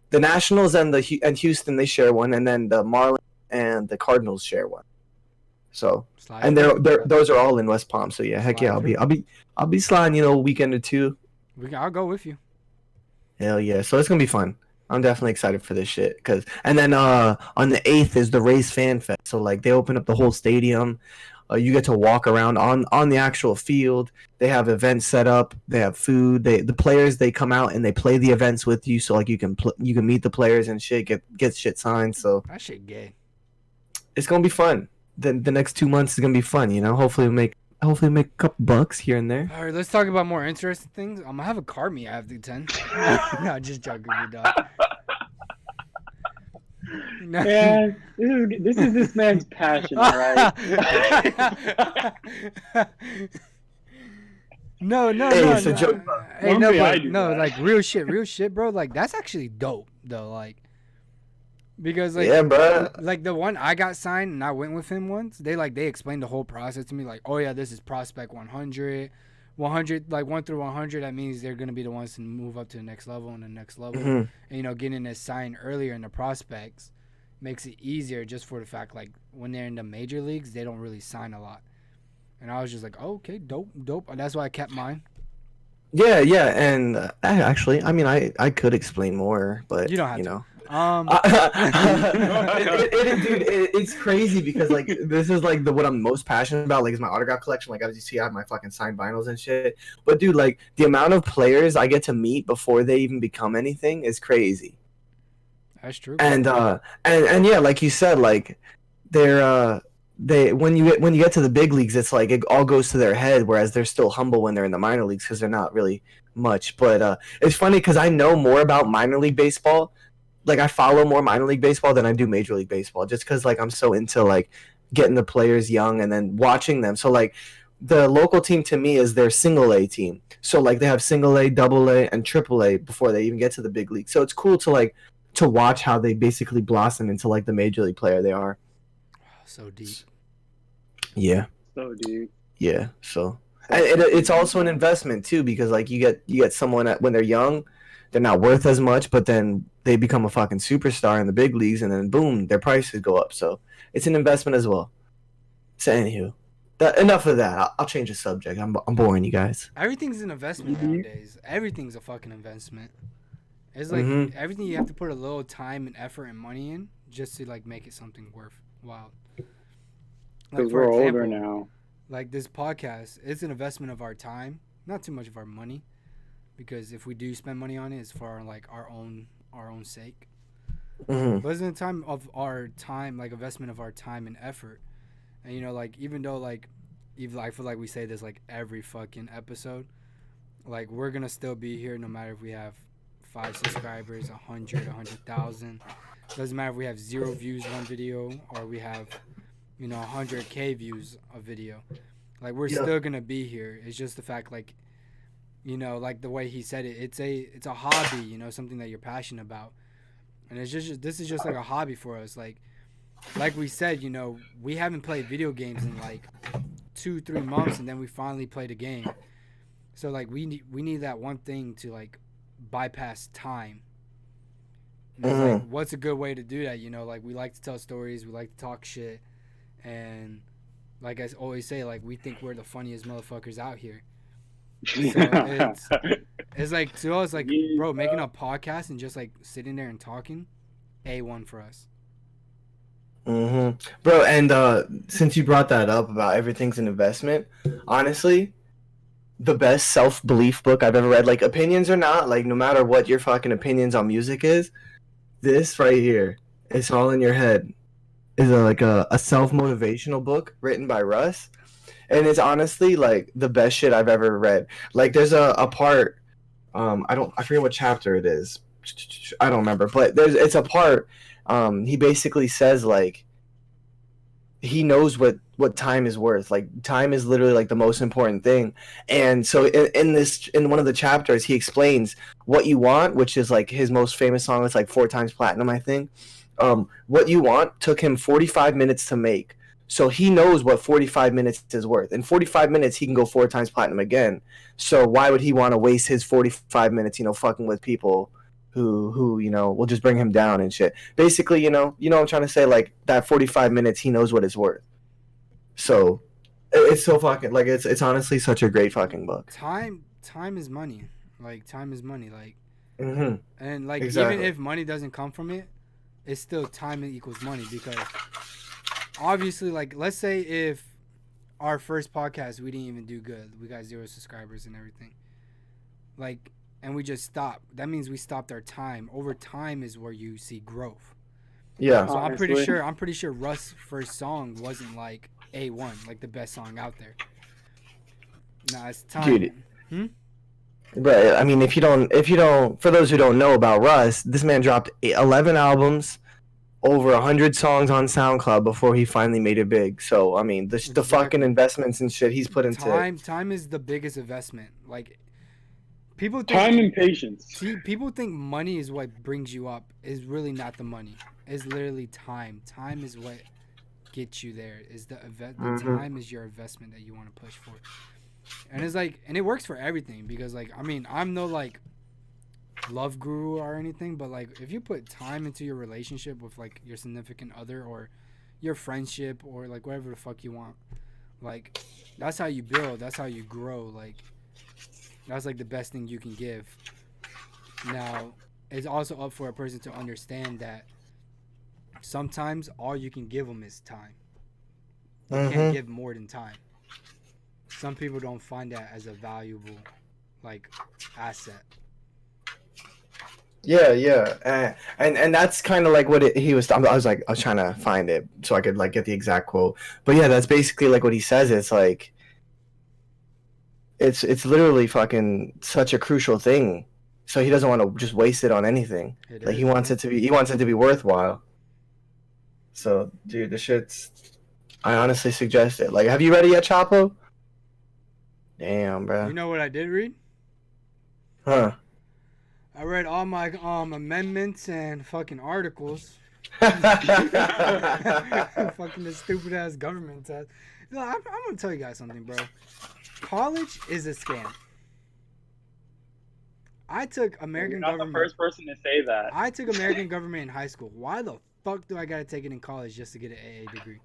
the Nationals and Houston, they share one, and then the Marlins and the Cardinals share one. So Slide and through. those are all in West Palm. So yeah, heck Slide yeah, through. I'll be sliding, a weekend or two. I'll go with you. Hell yeah. So it's gonna be fun. I'm definitely excited for this shit. And then on the 8th is the Rays Fan Fest. So like they open up the whole stadium. You get to walk around on the actual field. They have events set up. They have food. The players, they come out and they play the events with you. So like you can meet the players and shit, get shit signed. So That shit gay. it's gonna be fun. The next 2 months is gonna be fun. Hopefully we make a couple bucks here and there. All right, let's talk about more interesting things. I'm gonna have a car meet after 10. No, just joking, you dog. No. Yeah, this is this man's passion, all right? No. It's a joke. Hey, like real shit, bro. Like that's actually dope, though. Like because like yeah, bro. Like the one I got signed and I went with him once. They explained the whole process to me. Like, oh yeah, this is prospect 100. 100, like 1 through 100, that means they're going to be the ones to move up to the next level and the next level. Mm-hmm. And, getting this signed earlier in the prospects makes it easier just for the fact, like, when they're in the major leagues, they don't really sign a lot. And I was just like, oh, okay, dope. And that's why I kept mine. Yeah, and actually, I mean, I could explain more, but you don't have to. Dude, it's crazy because like this is like what I'm most passionate about. Like, is my autograph collection. Like, as you see, I have my fucking signed vinyls and shit. But dude, like the amount of players I get to meet before they even become anything is crazy. That's true. And yeah, like you said, like when you get to the big leagues, it's like it all goes to their head, whereas they're still humble when they're in the minor leagues because they're not really much. But it's funny because I know more about minor league baseball. Like I follow more minor league baseball than I do major league baseball, just because like I'm so into like getting the players young and then watching them. So like the local team to me is their single A team. So like they have single A, double A, and triple A before they even get to the big league. So it's cool to watch how they basically blossom into like the major league player they are. So deep. Yeah. So deep. Yeah. So and it's also an investment too, because like you get someone when they're young, they're not worth as much, but then they become a fucking superstar in the big leagues, and then boom, their prices go up. So it's an investment as well. So anywho, enough of that. I'll change the subject. I'm boring you guys. Everything's an investment nowadays. Everything's a fucking investment. It's like everything you have to put a little time and effort and money in just to like make it something worthwhile. Because we're older now. Like this podcast, it's an investment of our time, not too much of our money, because if we do spend money on it, it's for like our own sake. But it's in the time of our time, like investment of our time and effort. And like even though like even I feel like we say this like every fucking episode, like we're gonna still be here no matter if we have 5 subscribers, 100, 100,000. Doesn't matter if we have 0 views one video or we have 100K views a video. Like we're still gonna be here. It's just the fact like like the way he said it, it's a hobby, something that you're passionate about. And it's just this is just like a hobby for us. Like we said, we haven't played video games in like 2-3 months, and then we finally played a game. So like we need that one thing to like bypass time. And it's like, what's a good way to do that? Like we like to tell stories, we like to talk shit, and like I always say, like we think we're the funniest motherfuckers out here. So it's like to us, like bro, making a podcast and just like sitting there and talking, A1 for us. Bro, and since you brought that up about everything's an investment, honestly, the best self-belief book I've ever read, like opinions or not, like no matter what your fucking opinions on music is, this right here, It's All in Your Head, is a self-motivational book written by Russ. And it's honestly like the best shit I've ever read. Like there's a part, I forget what chapter it is. I don't remember, but it's a part. He basically says like he knows what time is worth. Like time is literally like the most important thing. And so in one of the chapters, he explains What You Want, which is like his most famous song. It's like 4 times platinum, I think. What You Want took him 45 minutes to make. So he knows what 45 minutes is worth. In 45 minutes, he can go 4 times platinum again. So why would he want to waste his 45 minutes, fucking with people who will just bring him down and shit. Basically, what I'm trying to say, like that 45 minutes, he knows what it's worth. So it's so fucking like it's honestly such a great fucking book. Time is money. Like time is money. Like, and like Exactly. even if money doesn't come from it, it's still time equals money because obviously, like, let's say if our first podcast we didn't even do good, we got 0 subscribers and everything, like, and we just stopped. That means we stopped our time. Over time is where you see growth. Yeah. So I'm pretty sure Russ' first song wasn't like A1, like the best song out there. Nah, it's time. Dude. But I mean, if you don't, for those who don't know about Russ, this man dropped 11 albums, over 100 songs on SoundCloud before he finally made it big. So I mean, the fucking investments and shit he's put into time is the biggest investment. Like, people think time and patience. See, people think money is what brings you up. It's really not the money. It's literally time. Time is what gets you there. Is the time is your investment that you want to push for. And it's like, and it works for everything because, like, I mean, I'm no like love guru or anything, but like if you put time into your relationship with like your significant other or your friendship or like whatever the fuck you want, like that's how you build, that's how you grow. Like that's like the best thing you can give. Now it's also up for a person to understand that sometimes all you can give them is time. You can't give more than time. Some people don't find that as a valuable like asset. Yeah. And that's kind of like what he was. I was trying to find it so I could like get the exact quote. But yeah, that's basically like what he says. It's like, it's literally fucking such a crucial thing. So he doesn't want to just waste it on anything. He wants it to be worthwhile. So dude, the shit's. I honestly suggest it. Like, have you read it yet, Chapo? Damn, bro. You know what I did read? Huh. I read all my amendments and fucking articles. Fucking the stupid ass government test. No, I'm gonna tell you guys something, bro. College is a scam. I took American government. You're not the first person to say that. I took American government in high school. Why the fuck do I gotta take it in college just to get an AA degree?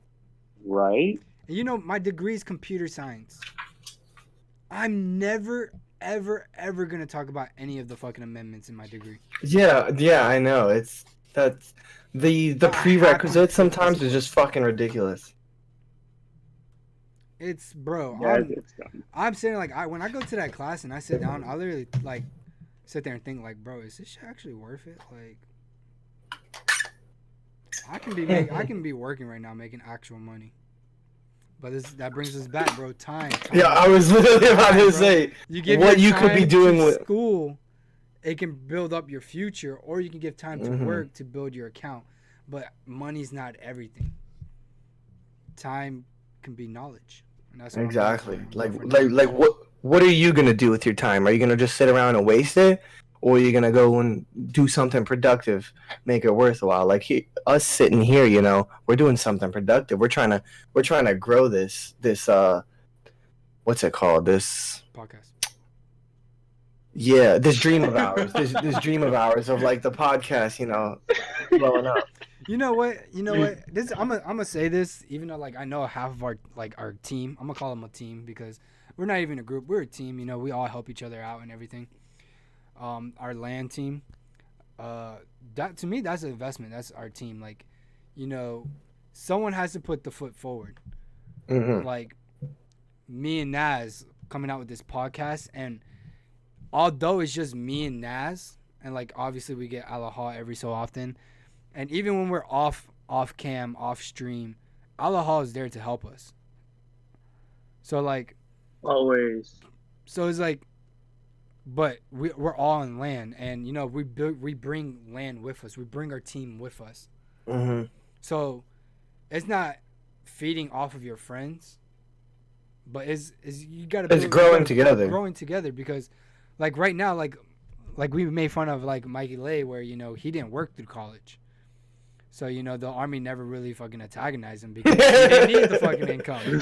Right. And you know, my degree is computer science. I'm never, ever gonna talk about any of the fucking amendments in my degree. Yeah, I know. That's the prerequisites sometimes is just fucking ridiculous. It's bro. Yeah, I'm sitting like when I go to that class and I sit down, I literally like sit there and think like, bro, is this shit actually worth it? Like, I can be working right now making actual money. But that brings us back, bro. Time. Yeah, I was literally about to say what you could be doing with school. It can build up your future, or you can give time to work to build your account. But money's not everything. Time can be knowledge. And that's exactly. Like what are you gonna do with your time? Are you gonna just sit around and waste it, or are you gonna go and do something productive, make it worthwhile? Like us sitting here, you know, we're doing something productive. We're trying to grow this what's it called? This podcast. Yeah, this dream of ours. this dream of ours of like the podcast, you know, blowing up. You know what? This I'm gonna say this, even though like I know half of our team. I'm gonna call them a team because we're not even a group. We're a team. You know, we all help each other out and everything. Our land team. That to me, that's an investment. That's our team. Like, you know, someone has to put the foot forward. Like me and Naz coming out with this podcast, and although it's just me and Naz, and like obviously we get AleHaw every so often. And even when we're off cam, off stream, AleHaw is there to help us. So like always. So it's like, but we're all on land, and you know we bring land with us. We bring our team with us. So it's not feeding off of your friends, but is you gotta. It's growing together. Growing together because, like right now, like we made fun of like Mikey Lay, where you know he didn't work through college. So, you know, the Army never really fucking antagonized him because he didn't need the fucking income.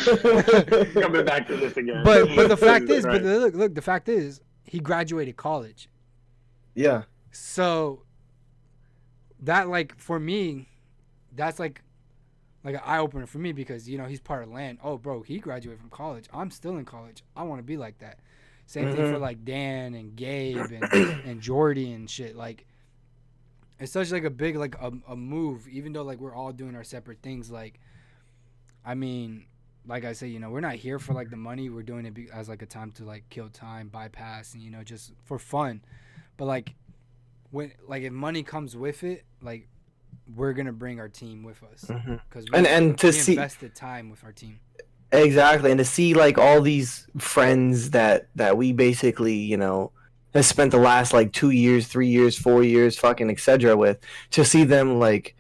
Coming back to this again. But the fact is, right. But look, the fact is, he graduated college. Yeah. So, that, like, for me, that's, like, like an eye opener for me because you know he's part of land. Oh, bro, he graduated from college. I'm still in college. I want to be like that. Same thing for like Dan and Gabe and Jordy and shit. Like it's such like a big like a move. Even though like we're all doing our separate things. Like I mean, like I say, you know, we're not here for like the money. We're doing it as like a time to like kill time, bypass, and you know, just for fun. But like when like if money comes with it, like we're gonna bring our team with us because we invested time with our team. Exactly, and to see like all these friends that we basically, you know, has spent the last like 2 years, 3 years, 4 years, fucking etc. with, to see them like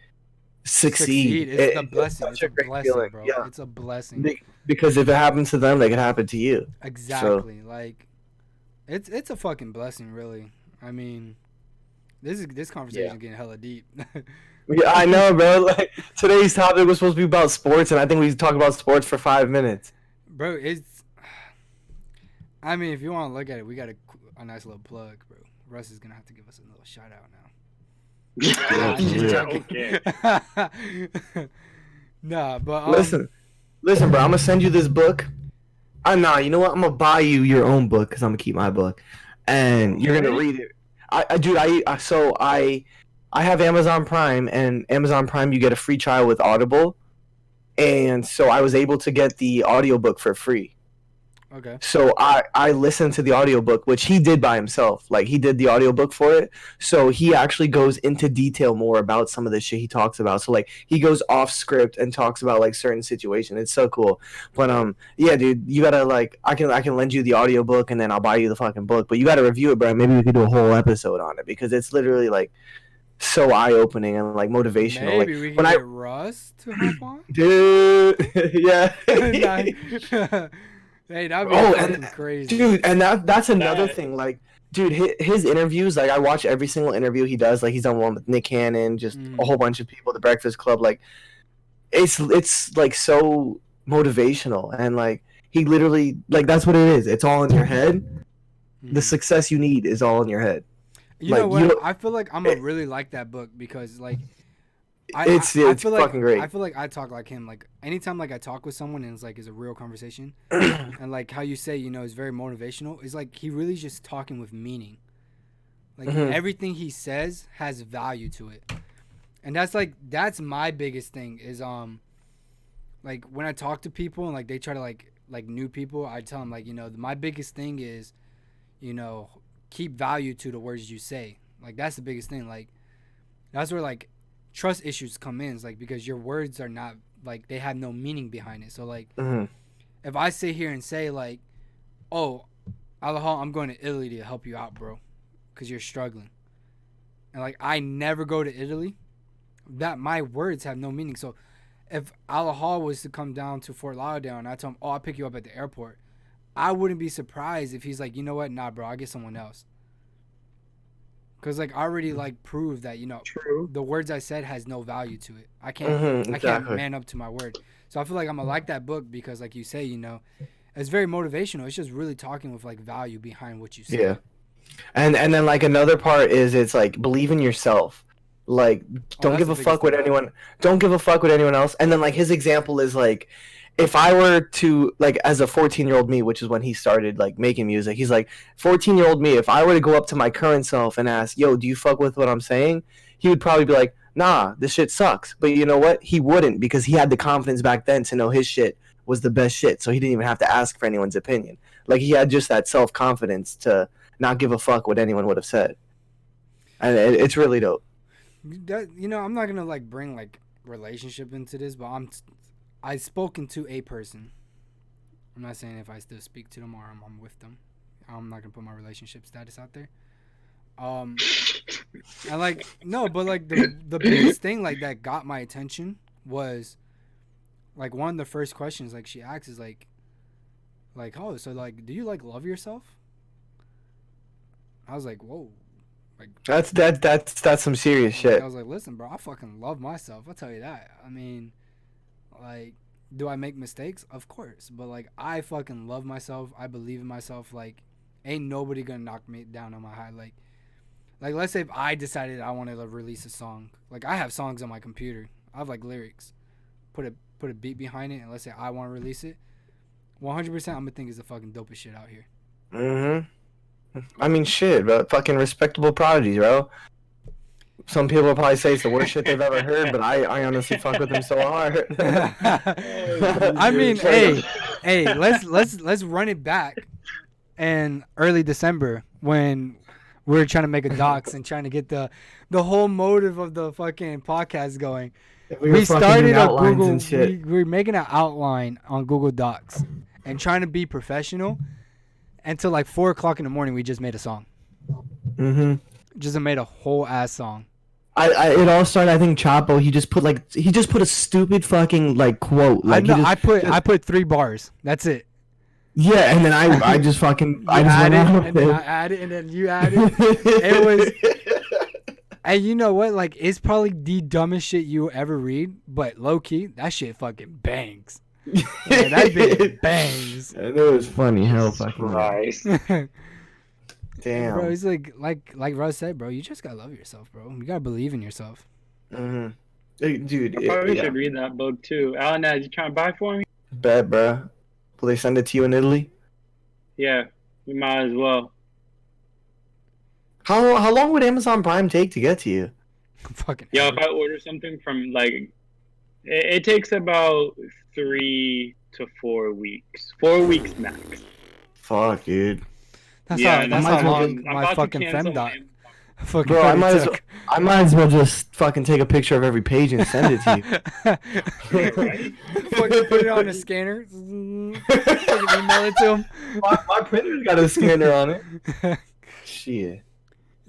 succeed. It's a blessing. It's a blessing, bro. Yeah. It's a blessing. Because if it happens to them, it could happen to you. Exactly. So. Like, it's a fucking blessing, really. I mean, this conversation getting hella deep. Yeah, I know, bro. Like today's topic was supposed to be about sports, and I think we talked about sports for 5 minutes. Bro, it's. I mean, if you want to look at it, we got a nice little plug, bro. Russ is gonna have to give us a little shout out now. Okay. Nah, but listen, bro. I'm gonna send you this book. You know what? I'm gonna buy you your own book because I'm gonna keep my book, and you're gonna read it. I have Amazon Prime, and Amazon Prime you get a free trial with Audible, and so I was able to get the audiobook for free. Okay. So I listened to the audiobook, which he did by himself. Like he did the audiobook for it. So he actually goes into detail more about some of the shit he talks about. So like he goes off script and talks about like certain situations. It's so cool. But yeah, dude, you gotta like I can lend you the audiobook and then I'll buy you the fucking book. But you gotta review it, bro. Maybe we could do a whole episode on it because it's literally like so eye-opening and like motivational. Maybe like we can get Russ to hop on. Dude, yeah. Hey, that'd be crazy, dude. And that's another thing. Like, dude, his interviews. Like, I watch every single interview he does. Like, he's done one with Nick Cannon, just a whole bunch of people. The Breakfast Club. Like, it's like so motivational, and like he literally like that's what it is. It's all in your head. The success you need is all in your head. You know what? I feel like I'm gonna really like that book because like I feel fucking like, great. I feel like I talk like him. Like anytime like I talk with someone and it's like it's a real conversation, and like how you say you know it's very motivational. It's like he really just talking with meaning. Like everything he says has value to it, and that's my biggest thing is like when I talk to people and like they try to like new people, I tell them like you know my biggest thing is, you know. Keep value to the words you say. Like that's the biggest thing. Like that's where like trust issues come in. It's like because your words are not like they have no meaning behind it. So like if I sit here and say like, oh, AleHaw, I'm going to Italy to help you out, bro, because you're struggling, and like I never go to Italy, that my words have no meaning. So if AleHaw was to come down to Fort Lauderdale and I tell him, oh, I'll pick you up at the airport, I wouldn't be surprised if he's like, you know what, nah, bro, I'll get someone else. Because like I already like proved that, you know, the words I said has no value to it. I can't man up to my word. So I feel like I'm gonna like that book because like you say, you know, it's very motivational. It's just really talking with like value behind what you say. Yeah. And then like another part is it's like believe in yourself. Like don't give a fuck what anyone don't give a fuck what anyone else. And then like his example is like if I were to, like, as a 14-year-old me, which is when he started, like, making music, he's like, 14-year-old me, if I were to go up to my current self and ask, yo, do you fuck with what I'm saying? He would probably be like, nah, this shit sucks. But you know what? He wouldn't because he had the confidence back then to know his shit was the best shit. So he didn't even have to ask for anyone's opinion. Like, he had just that self-confidence to not give a fuck what anyone would have said. And it's really dope. That, you know, I'm not going to, like, bring, like, relationship into this, but I've spoken to a person. I'm not saying if I still speak to them or I'm with them. I'm not gonna put my relationship status out there. And like no, but like the biggest thing like that got my attention was like one of the first questions like she asks is like oh, so like do you like love yourself? I was like, whoa. Like that's some serious shit. I was like, listen, bro, I fucking love myself. I'll tell you that. I mean, like, do I make mistakes? Of course. But, like, I fucking love myself. I believe in myself. Like, ain't nobody gonna knock me down on my high. Like, let's say if I decided I wanted to release a song. Like, I have songs on my computer. I have, like, lyrics. put a beat behind it, and let's say I want to release it, 100% I'm gonna think it's the fucking dopest shit out here. I mean, shit, but fucking respectable prodigies, bro. Some people will probably say it's the worst shit they've ever heard, but I honestly fuck with them so hard. I mean, hey, let's run it back in early December when we were trying to make a docs and trying to get the whole motive of the fucking podcast going. We started a Google. We were making an outline on Google Docs and trying to be professional. Until like 4:00 in the morning, we just made a song. Just made a whole ass song. It all started. I think Chapo. He just put a stupid fucking like quote. Like I put 3 bars. That's it. Yeah, and then I just fucking I just went out with it. I added, and then you added. It was. And you know what? Like, it's probably the dumbest shit you ever read, but low key, that shit fucking bangs. Yeah, that bitch bangs. It was funny. Hell fucking nice. Damn. Bro, it's like Russ said, bro, you just gotta love yourself, bro. You gotta believe in yourself. Hey, dude. I probably should read that book too. Alan, you trying to buy for me? Bet, bro. Will they send it to you in Italy? Yeah, we might as well. How long would Amazon Prime take to get to you? Fucking. Yeah, if I order something from like, it takes about 3 to 4 weeks. 4 weeks max. Fuck, dude. That's how long my fucking femdot. Bro, I might as well just fucking take a picture of every page and send it to you. Right? Put it on a scanner. Email it to him. My printer's got a scanner on it. Shit.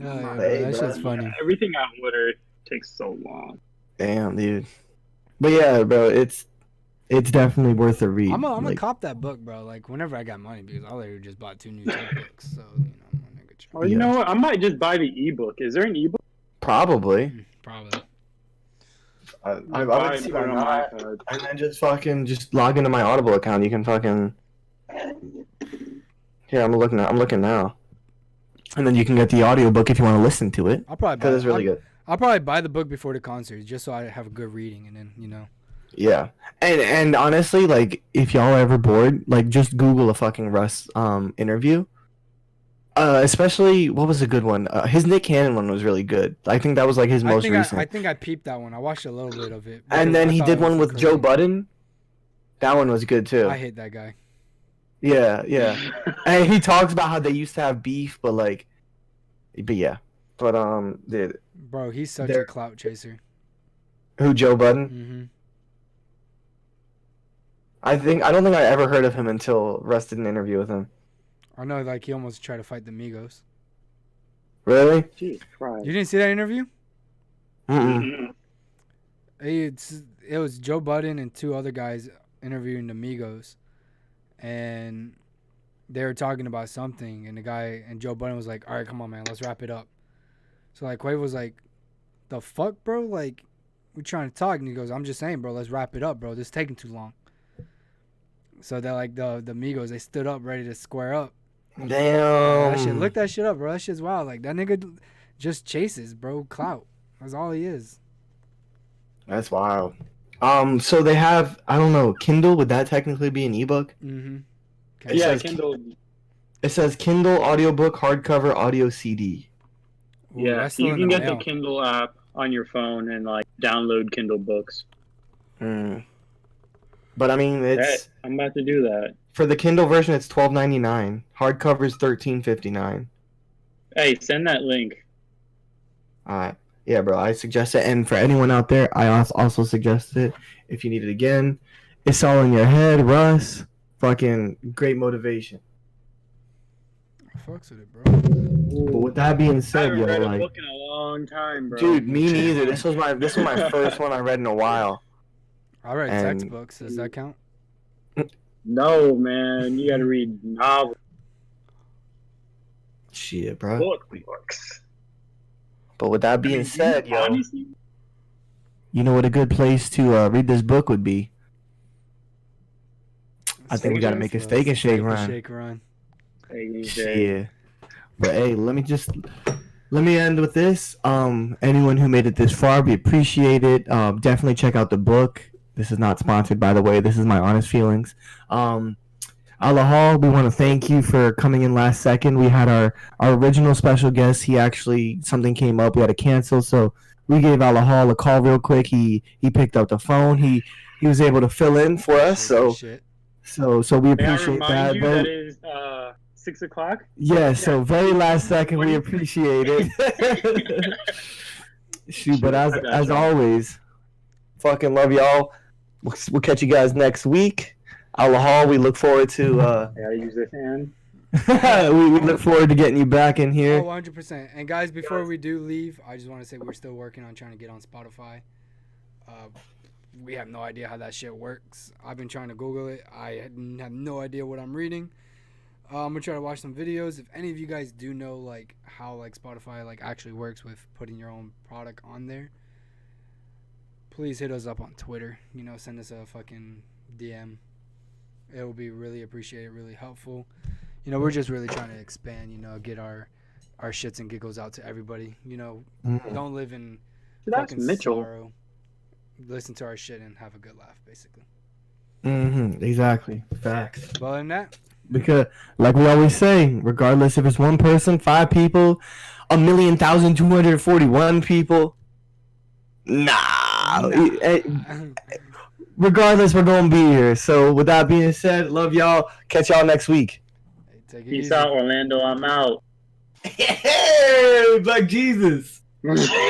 Oh, yeah, that shit's funny. Everything I order takes so long. Damn, dude. But yeah, bro, it's definitely worth a read. I'm gonna cop that book, bro. Like whenever I got money, because I literally just bought 2 new textbooks. So you know, I'm gonna get you. Oh, you know what? I might just buy the ebook. Is there an ebook? Probably. Probably. I would see why not. And then just log into my Audible account. You can fucking. Here, I'm looking now. And then you can get the audiobook if you want to listen to it. I'll probably buy. Because it's really good. I'll probably buy the book before the concert just so I have a good reading, and then you know. Yeah, and honestly, like if y'all are ever bored, like just Google a fucking Russ interview. Especially what was a good one? His Nick Cannon one was really good. I think that was like his most recent. I think I peeped that one. I watched a little bit of it. And then he did one with Joe Budden. That one was good too. I hate that guy. Yeah. And he talks about how they used to have beef, but yeah. But dude. Bro, he's such a clout chaser. Who, Joe Budden? Mm-hmm. I don't think I ever heard of him until Russ did an interview with him. I know, like he almost tried to fight the Migos. Really? Jesus Christ. You didn't see that interview? Mm-mm. It was Joe Budden and 2 other guys interviewing the Migos, and they were talking about something, and Joe Budden was like, "All right, come on, man, let's wrap it up." So like Quavo was like, "The fuck, bro? Like, we're trying to talk," and he goes, "I'm just saying, bro, let's wrap it up, bro. This is taking too long." So they're like the Migos, they stood up ready to square up. Damn. Look that shit up, bro. That shit's wild. Like that nigga just chases, bro. Clout. That's all he is. That's wild. So they have, I don't know, Kindle. Would that technically be an ebook? Mm-hmm. Yeah, Kindle. It says Kindle audiobook, hardcover, audio CD. Ooh, yeah, you can get the Kindle app on your phone and like download Kindle books. But I mean, it's. I'm about to do that. For the Kindle version, it's $12.99. Hardcover is $13.59. Hey, send that link. Alright. Yeah, bro, I suggest it. And for anyone out there, I also suggest it. If you need it again, it's all in your head, Russ. Fucking great motivation. I fucks with it, bro. But with that being said, I haven't read a book in a long time, bro. Dude, me neither. This was my first one I read in a while. I read textbooks. Does that count? No, man. You gotta read novels. Shit, bro. Books. But with that being said, you know what a good place to read this book would be? I think we gotta make a Steak and Shake run. Yeah. But hey, let me end with this. Anyone who made it this far, we appreciate it. Definitely check out the book. This is not sponsored, by the way. This is my honest feelings. AleHaw, we want to thank you for coming in last second. We had our original special guest. Something came up. We had to cancel, so we gave AleHaw a call real quick. He picked up the phone. He was able to fill in for us. So we appreciate that. That is 6 o'clock. Yeah. So very last second, we appreciate it. Shoot, but as always, fucking love y'all. We'll catch you guys next week. AleHaw, we look forward to. Yeah, use this hand. we look forward to getting you back in here. 100%. And guys, before we do leave, I just want to say we're still working on trying to get on Spotify. We have no idea how that shit works. I've been trying to Google it. I have no idea what I'm reading. I'm gonna try to watch some videos. If any of you guys do know like how like Spotify like actually works with putting your own product on there, please hit us up on Twitter. Send us a fucking DM. It will be really appreciated, really helpful. We're just really trying to expand, get our shits and giggles out to everybody. Don't live in fucking sorrow. Listen to our shit and have a good laugh, basically. Exactly. Facts. Well, other than that, because like we always say, regardless if it's one person, 5 people, 1,241 people, regardless, we're going to be here. So with that being said, love y'all. Catch y'all next week. Hey, Peace out, Orlando. I'm out. Hey, Black Jesus.